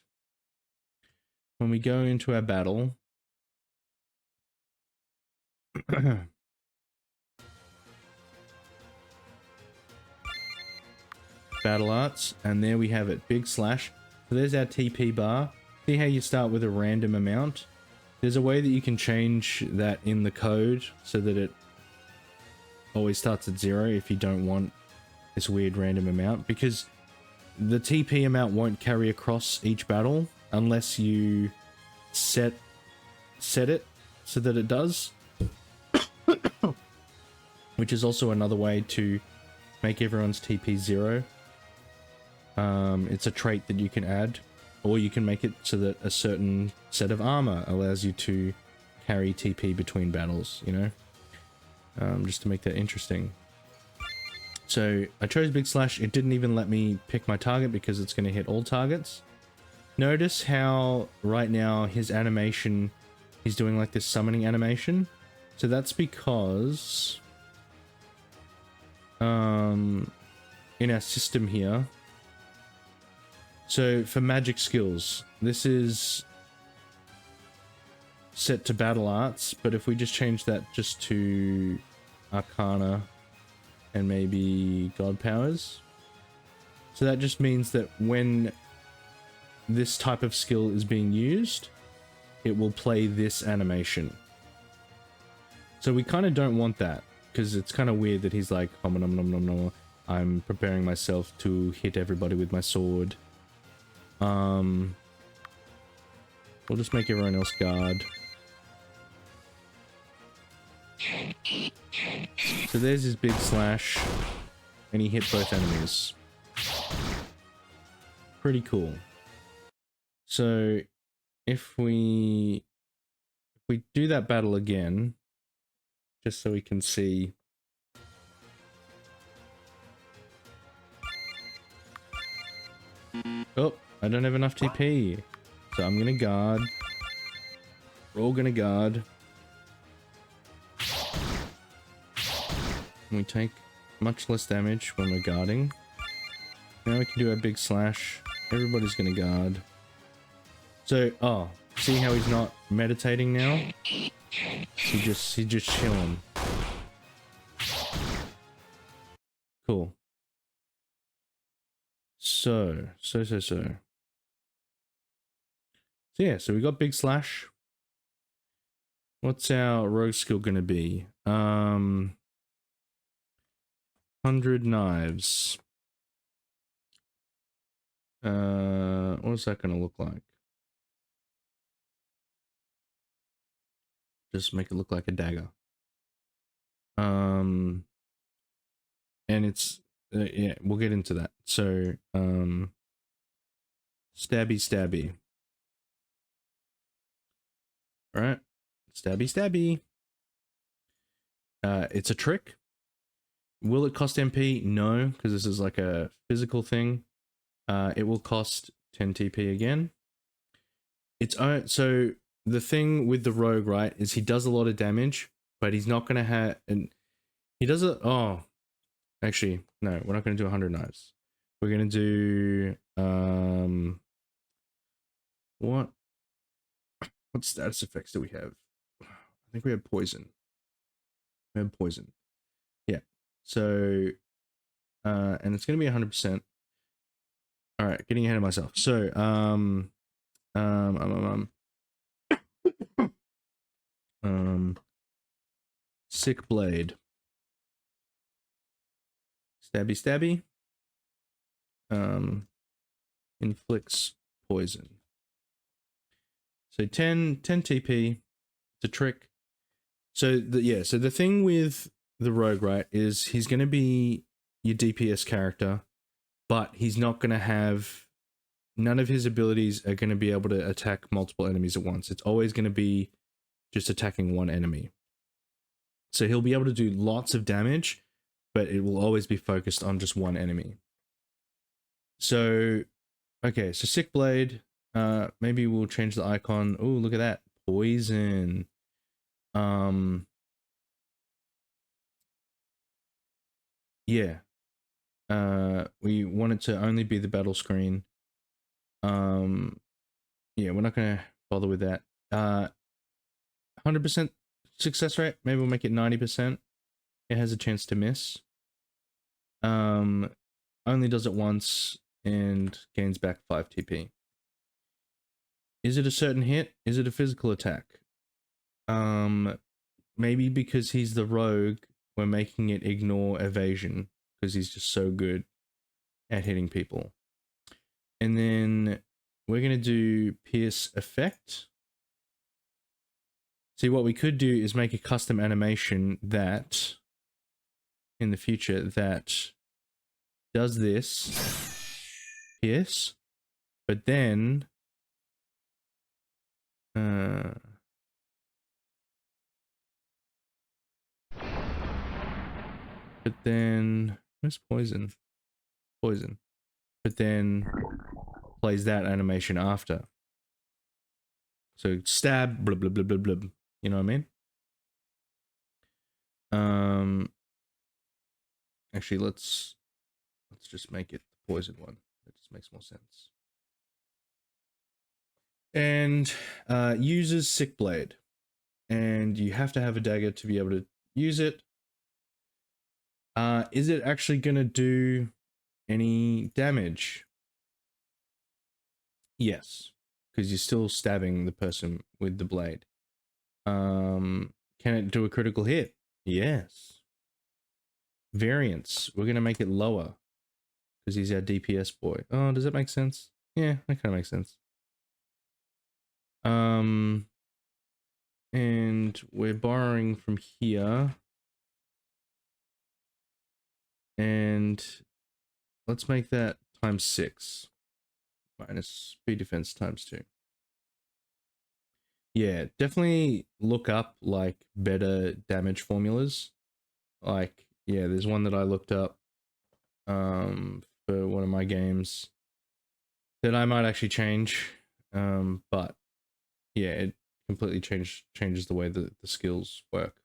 When we go into our battle, battle arts, and there we have it, Big Slash. So there's our TP bar. See how you start with a random amount? There's a way that you can change that in the code so that it always starts at 0 if you don't want this weird random amount, because the TP amount won't carry across each battle unless you set it so that it does. Which is also another way to make everyone's TP 0. It's a trait that you can add, or you can make it so that a certain set of armor allows you to carry TP between battles, you know? Just to make that interesting. So I chose Big Slash. It didn't even let me pick my target because it's going to hit all targets. Notice how right now his animation, he's doing like this summoning animation. So that's because in our system here, so for magic skills, this is set to battle arts, but if we just change that just to Arcana and maybe God powers, so that just means that when this type of skill is being used, it will play this animation. So we kind of don't want that, because it's kind of weird that he's like, nom nom nom nom nom, I'm preparing myself to hit everybody with my sword. We'll just make everyone else guard. So there's his Big Slash, and he hit both enemies. Pretty cool. So if we do that battle again, just so we can see. Oh, I don't have enough TP. So I'm gonna guard. We're all gonna guard. And we take much less damage when we're guarding. Now we can do our Big Slash. Everybody's gonna guard. So, oh, see how he's not meditating now? He's just chilling. Cool. So yeah, so we got big slash. What's our rogue skill gonna be? 100 knives. What's that gonna look like? Just make it look like a dagger. And it's yeah, we'll get into that. So stabby. All right, stabby. It's a trick. Will it cost MP? No, because this is like a physical thing. It will cost 10 TP again. It's so the thing with the rogue, right, is he does a lot of damage, but he's not gonna have, and he does it. Oh, actually, no, we're not gonna do 100 knives. We're gonna do what status effects do we have? I think we have poison. We have poison. Yeah. So and it's gonna be 100%. All right, getting ahead of myself. So sick blade. Stabby. Inflicts poison. So 10 TP. It's a trick. So the thing with the rogue, right, is he's going to be your DPS character, but he's not going to have, none of his abilities are going to be able to attack multiple enemies at once. It's always going to be just attacking one enemy. So he'll be able to do lots of damage, but it will always be focused on just one enemy. So, okay, so sick blade. Maybe we'll change the icon. Oh, look at that. Poison. Yeah. We want it to only be the battle screen. Yeah, we're not gonna bother with that. 100% success rate. Maybe we'll make it 90%. It has a chance to miss. Only does it once and gains back 5 TP. Is it a certain hit? Is it a physical attack? Maybe because he's the rogue, we're making it ignore evasion because he's just so good at hitting people. And then we're going to do pierce effect. See, what we could do is make a custom animation that in the future that does this pierce, but then where's poison? But then plays that animation after. So stab, blub blub blub blub blub. You know what I mean? Actually, let's just make it the poison one. That just makes more sense. And uses sick blade, and you have to have a dagger to be able to use it. Is it actually gonna do any damage? Yes, because you're still stabbing the person with the blade. Can it do a critical hit? Yes. Variance, we're gonna make it lower because he's our DPS boy. Oh, does that make sense? Yeah, that kind of makes sense. And we're borrowing from here. And let's make that times 6 minus speed defense times 2. Yeah, definitely look up like better damage formulas. Like, yeah, there's one that I looked up for one of my games that I might actually change. But yeah, it completely changes the way that the skills work.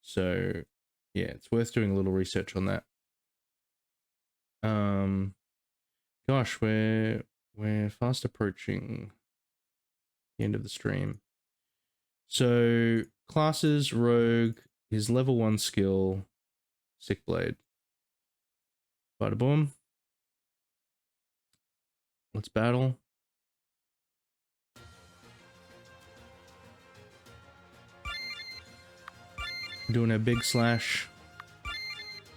So yeah, it's worth doing a little research on that. Gosh, we're fast approaching the end of the stream. So classes, rogue, his level 1 skill, sick blade. Bada boom. Let's battle. Doing a big slash.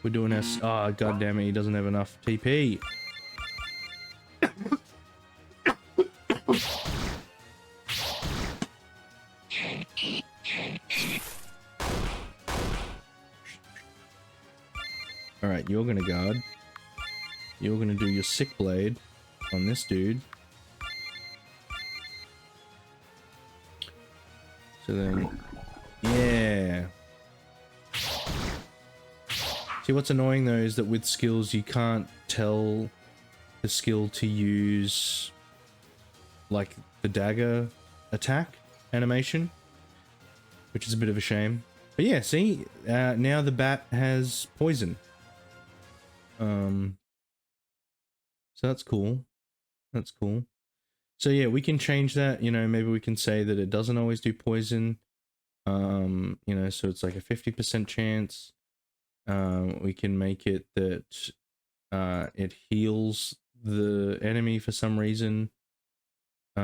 We're doing our... Oh, god damn it, he doesn't have enough TP. Alright, you're gonna guard. You're gonna do your sick blade on this dude. So then... Yeah. See, what's annoying though is that with skills you can't tell the skill to use like the dagger attack animation, which is a bit of a shame. But yeah, see, now the bat has poison. So that's cool. That's cool. So yeah, we can change that, you know, maybe we can say that it doesn't always do poison. You know, so it's like a 50% chance. We can make it that it heals the enemy for some reason. We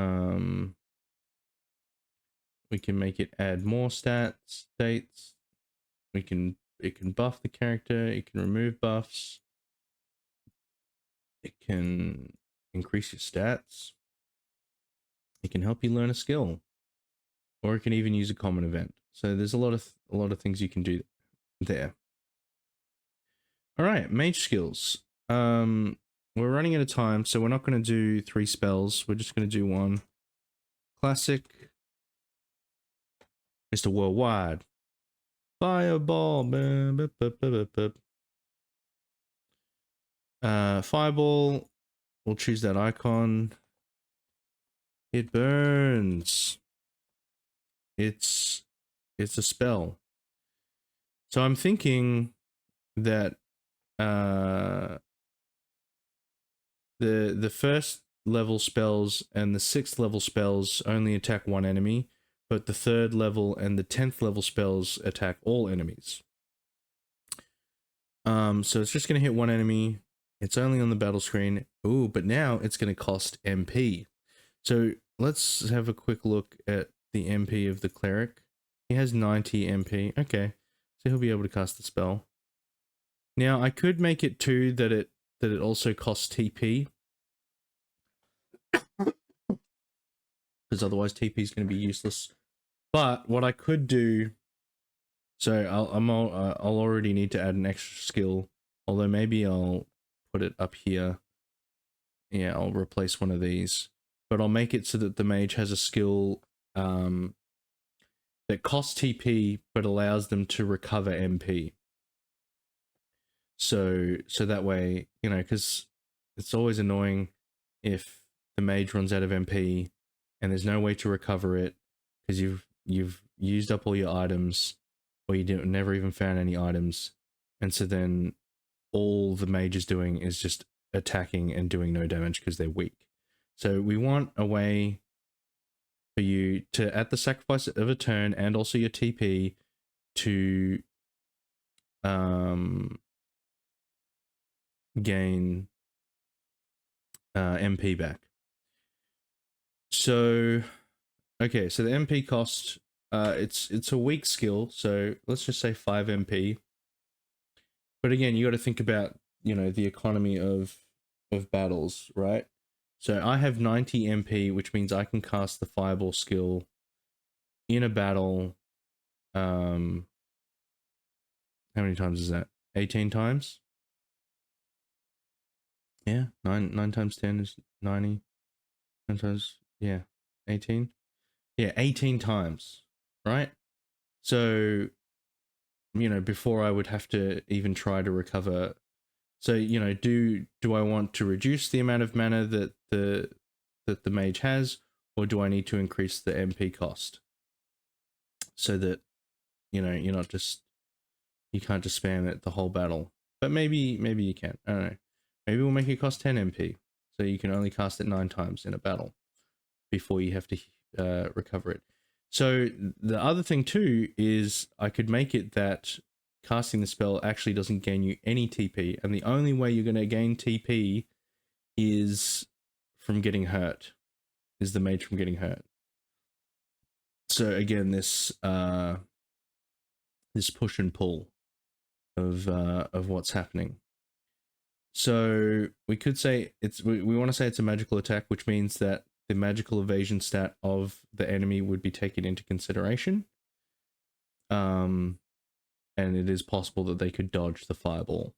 can make it add more states. It can buff the character, it can remove buffs. It can increase your stats. It can help you learn a skill. Or it can even use a common event. So there's a lot of things you can do there. All right, mage skills. We're running out of time, so we're not going to do 3 spells. We're just going to do 1. Classic. Mr. Worldwide. Fireball. Fireball. We'll choose that icon. It burns. It's a spell. So I'm thinking that the first level spells and the 6th level spells only attack one enemy, but the 3rd level and the 10th level spells attack all enemies. So it's just going to hit one enemy. It's only on the battle screen. Ooh, but now it's going to cost MP. So let's have a quick look at the MP of the cleric. He has 90 MP. Okay, so he'll be able to cast the spell. Now I could make it too that it also costs TP, because otherwise TP is going to be useless. But what I could do, so I'll already need to add an extra skill. Although maybe I'll put it up here. Yeah, I'll replace one of these. But I'll make it so that the mage has a skill that costs TP but allows them to recover MP. So that way, you know, because it's always annoying if the mage runs out of MP and there's no way to recover it because you've used up all your items, or you never even found any items, and so then all the mage is doing is just attacking and doing no damage because they're weak. So we want a way for you to, at the sacrifice of a turn and also your TP, to gain MP back. So okay, so the MP cost, it's a weak skill, so let's just say 5 MP. But again, you got to think about, you know, the economy of battles, right? So I have 90 MP, which means I can cast the fireball skill in a battle. How many times is that? 18 times? Yeah, 9 times 10 is 90. 9 times, yeah, 18. Yeah, 18 times, right? So, you know, before I would have to even try to recover. So, you know, do I want to reduce the amount of mana that the mage has, or do I need to increase the MP cost so that, you know, you can't just spam it the whole battle? But maybe you can. I don't know. Maybe we'll make it cost 10 MP, so you can only cast it 9 times in a battle before you have to recover it. So the other thing too is I could make it that casting the spell actually doesn't gain you any TP, and the only way you're going to gain TP is from getting hurt, is the mage from getting hurt. So again, this push and pull of what's happening. So we could say we want to say it's a magical attack, which means that the magical evasion stat of the enemy would be taken into consideration. And it is possible that they could dodge the fireball.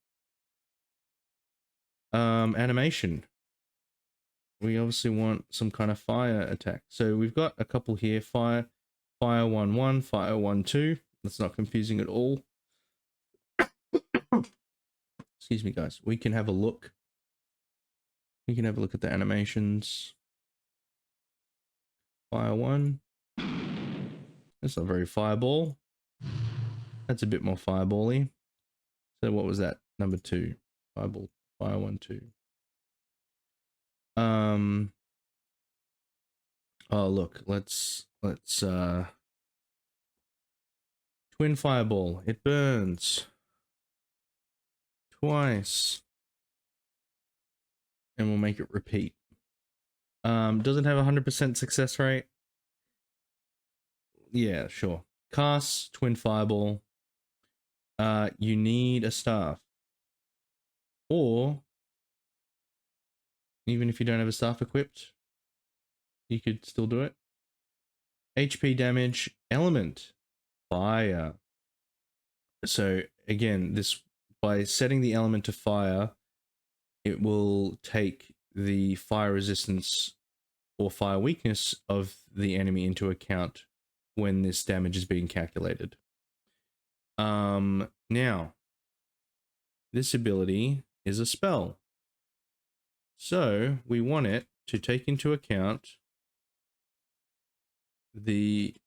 Animation. We obviously want some kind of fire attack. So we've got a couple here. Fire 1-1, fire 1-2. That's not confusing at all. Excuse me, guys. We can have a look. We can have a look at the animations. Fire 1. That's not very fireball. That's a bit more fireball-y. So what was that? Number 2. Fireball. Fire 1-2. Oh look, let's twin fireball. It burns twice. And we'll make it repeat. Doesn't have 100% success rate. Yeah, sure. Cast, twin fireball. You need a staff. Or even if you don't have a staff equipped, you could still do it. HP damage, element, fire. So again, this, by setting the element to fire, it will take the fire resistance or fire weakness of the enemy into account when this damage is being calculated. Now, this ability is a spell. So we want it to take into account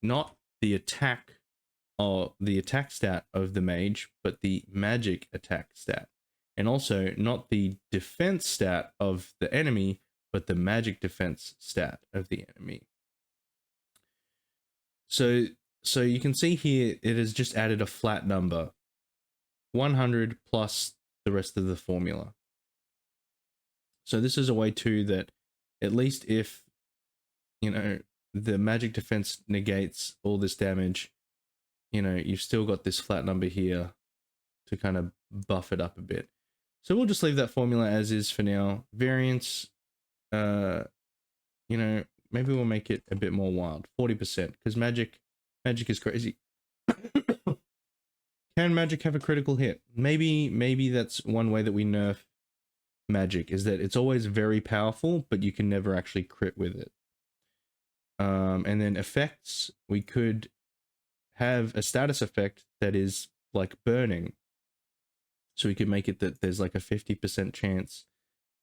not the attack or the attack stat of the mage, but the magic attack stat. And also not the defense stat of the enemy, but the magic defense stat of the enemy. So you can see here, it has just added a flat number, 100 plus the rest of the formula. So this is a way too that at least if, you know, the magic defense negates all this damage, you know, you've still got this flat number here to kind of buff it up a bit. So we'll just leave that formula as is for now. Variance, you know, maybe we'll make it a bit more wild, 40%, because magic is crazy. Can magic have a critical hit? Maybe that's one way that we nerf magic, is that it's always very powerful, but you can never actually crit with it. And then effects, we could have a status effect that is like burning. So we could make it that there's like a 50% chance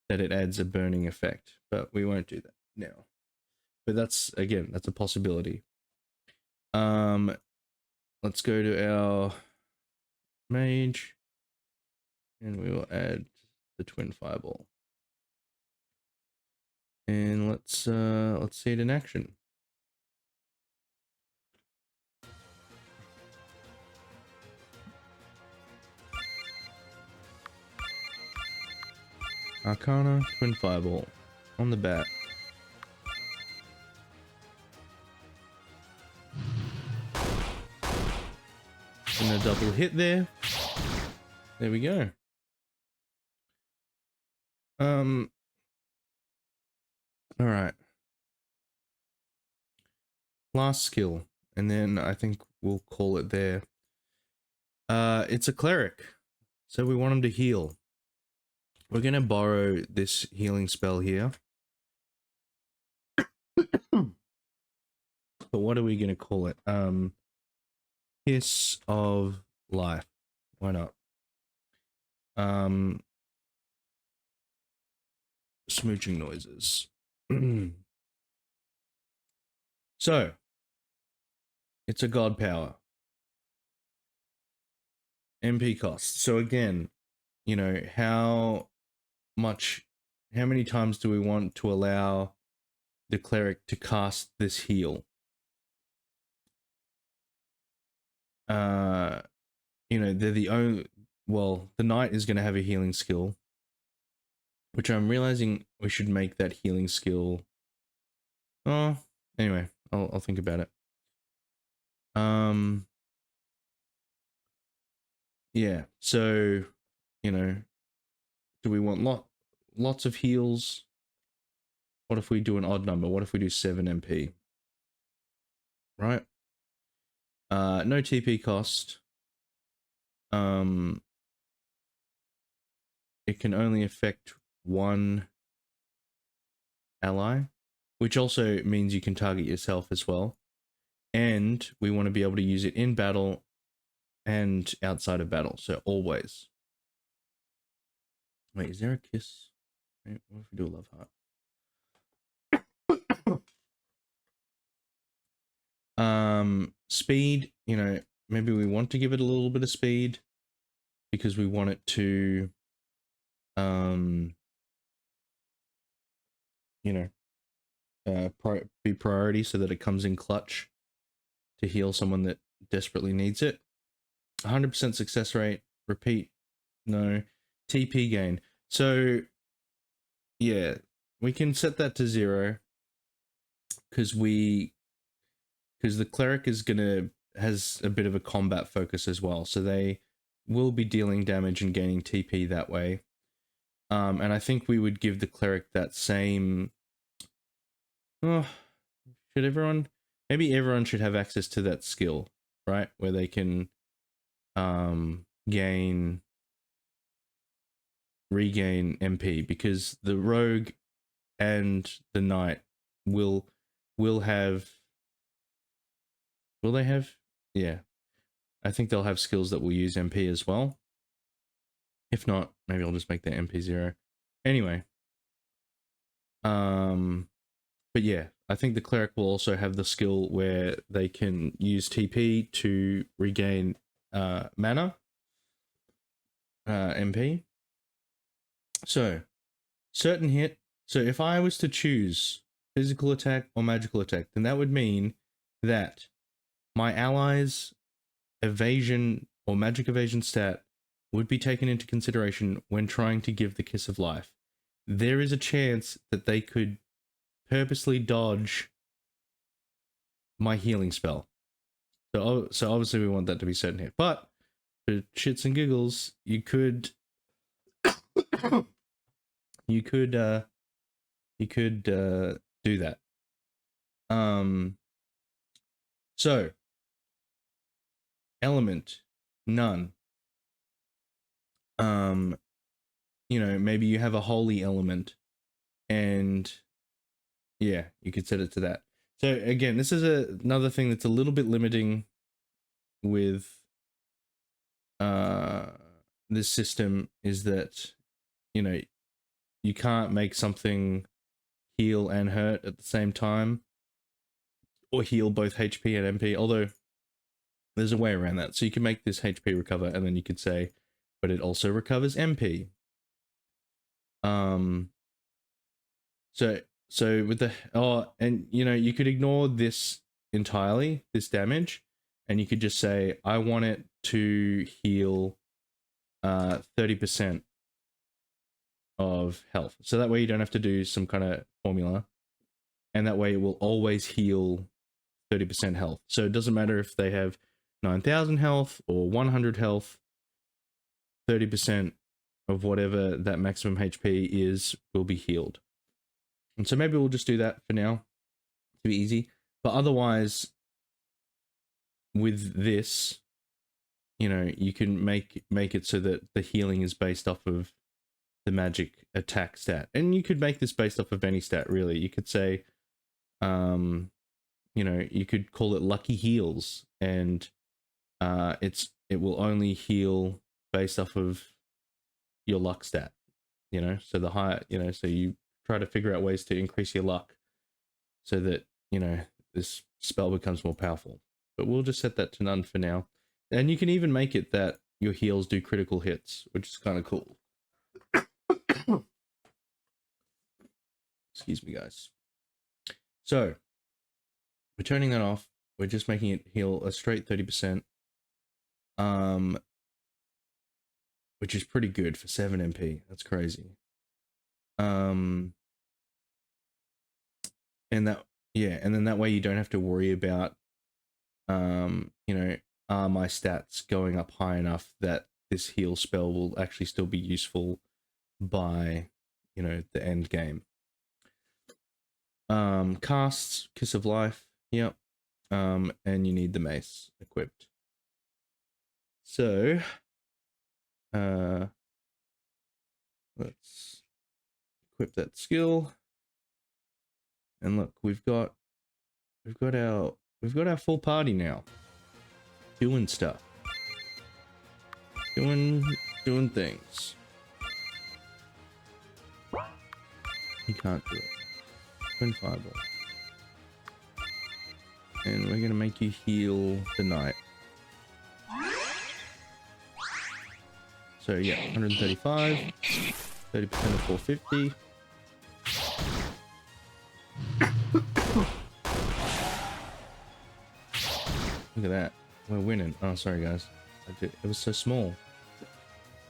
that it adds a burning effect, but we won't do that now. But that's, again, that's a possibility. Let's go to our mage and we will add the twin fireball. And let's see it in action. Arcana, twin fireball on the bat. And a double hit there. There we go. All right. Last skill, and then I think we'll call it there. It's a cleric, so we want him to heal. We're gonna borrow this healing spell here. But what are we gonna call it? Hiss of Life. Why not? Smooching noises. So, it's a god power. MP cost. So again, you know, how many times do we want to allow the cleric to cast this heal? you know, they're the only, well, the knight is going to have a healing skill, which I'm realizing we should make that healing skill. Oh, anyway, I'll think about it. Yeah, so, you know, do we want lots of heals? What if we do an odd number? What if we do 7 MP? Right? No TP cost. It can only affect one ally, which also means you can target yourself as well. And we want to be able to use it in battle and outside of battle, so always. Wait, is there a kiss? Wait, what if we do a love heart? Speed, you know, maybe we want to give it a little bit of speed because we want it to, you know, be priority so that it comes in clutch to heal someone that desperately needs it. 100% success rate, repeat, no. TP gain. So, yeah, we can set that to 0 because the cleric has a bit of a combat focus as well. So they will be dealing damage and gaining TP that way. And I think we would give the cleric that same. Oh, should everyone? Maybe everyone should have access to that skill, right? Where they can regain MP, because the rogue and the knight will have. Will they have? Yeah, I think they'll have skills that will use MP as well. If not, maybe I'll just make the MP 0. Anyway, but yeah, I think the cleric will also have the skill where they can use TP to regain mana, MP. So, certain hit. So if I was to choose physical attack or magical attack, then that would mean that my allies' evasion or magic evasion stat would be taken into consideration when trying to give the kiss of life. There is a chance that they could purposely dodge my healing spell. So obviously we want that to be certain hit. But for shits and giggles, you could you could do that. So element, none. You know, maybe you have a holy element, and yeah, you could set it to that. So again, this is another thing that's a little bit limiting with this system, is that, you know, you can't make something heal and hurt at the same time, or heal both HP and MP, although there's a way around that. So you can make this HP recover, and then you could say, but it also recovers MP. So with the, and you know, you could ignore this entirely, this damage, and you could just say, I want it to heal 30% of health. So that way you don't have to do some kind of formula, and that way it will always heal 30% health. So it doesn't matter if they have 9,000 health or 100 health, 30% of whatever that maximum HP is will be healed. And so maybe we'll just do that for now to be easy. But otherwise, with this, you know, you can make it so that the healing is based off of the magic attack stat. And you could make this based off of any stat, really. You could say, you know, you could call it lucky heals, and it will only heal based off of your luck stat, you know. So the higher, you know, so you try to figure out ways to increase your luck so that, you know, this spell becomes more powerful. But we'll just set that to none for now. And you can even make it that your heals do critical hits, which is kind of cool. Excuse me, guys. So we're turning that off. We're just making it heal a straight 30%. which is pretty good for 7 MP. That's crazy. And that, yeah, and then that way you don't have to worry about, you know, are my stats going up high enough that this heal spell will actually still be useful by, you know, the end game. Casts, Kiss of Life, yep. And you need the mace equipped. So, let's equip that skill. And look, we've got our full party now. Doing stuff. Doing things. You can't do it. Twin Fireball. And we're gonna make you heal the knight. So yeah, 135, 30% of 450. Look at that. We're winning. Oh, sorry guys. It was so small.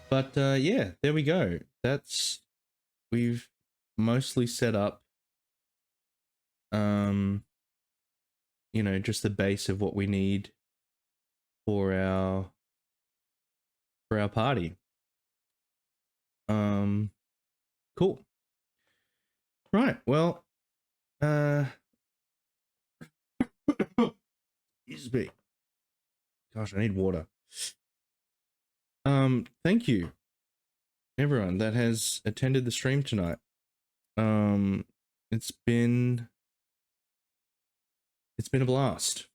But yeah, there we go. We've mostly set up, you know, just the base of what we need for our party. Cool. Right, well, excuse me. Gosh, I need water. Thank you, everyone that has attended the stream tonight. It's been a blast.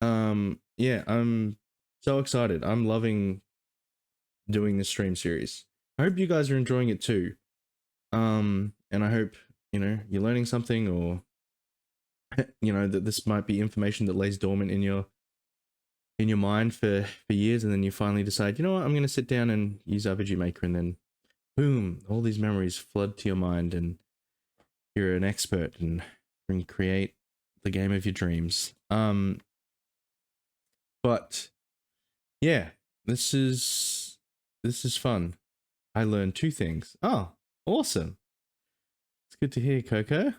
Yeah, I'm so excited. I'm loving doing this stream series. I hope you guys are enjoying it too. And I hope, you know, you're learning something, or you know, that this might be information that lays dormant in your mind for years, and then you finally decide, you know what, I'm going to sit down and use RPGMaker, and then boom, all these memories flood to your mind, and you're an expert and can create the game of your dreams. But yeah, this is fun. I learned 2 things. Oh, awesome. It's good to hear, Coco.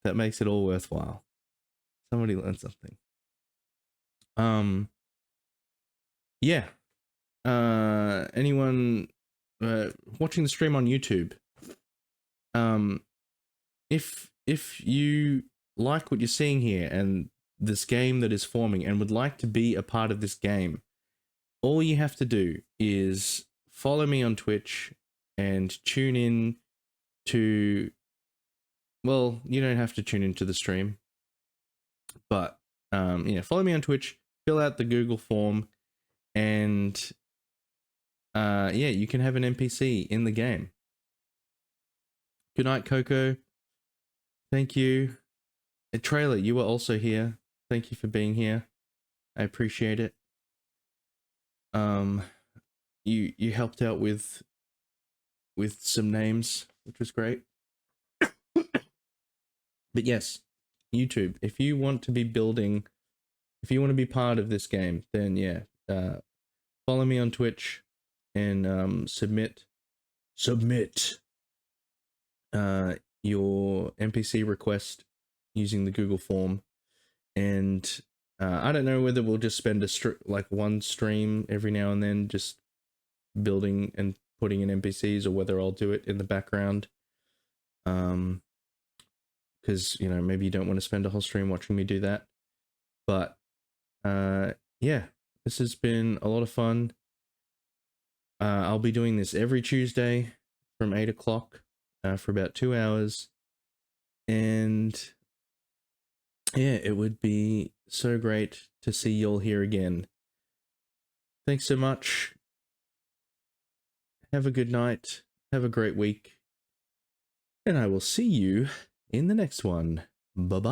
That makes it all worthwhile. Somebody learned something. Yeah. Anyone watching the stream on YouTube, if you like what you're seeing here and this game that is forming and would like to be a part of this game, all you have to do is follow me on Twitch and tune in to, well, you don't have to tune into the stream, but yeah, follow me on Twitch, fill out the Google form, and yeah, you can have an NPC in the game. Good night, Coco. Thank you. Trailer, you were also here. Thank you for being here. I appreciate it. You helped out with some names, which was great. But yes, YouTube, if you want to be building, if you want to be part of this game, then yeah, follow me on Twitch and submit your NPC request using the Google form. And I don't know whether we'll just spend like one stream every now and then just building and putting in NPCs, or whether I'll do it in the background. Because, you know, maybe you don't want to spend a whole stream watching me do that. But yeah, this has been a lot of fun. I'll be doing this every Tuesday from 8 o'clock for about 2 hours. And yeah, it would be so great to see you all here again. Thanks so much. Have a good night. Have a great week. And I will see you in the next one. Bye-bye.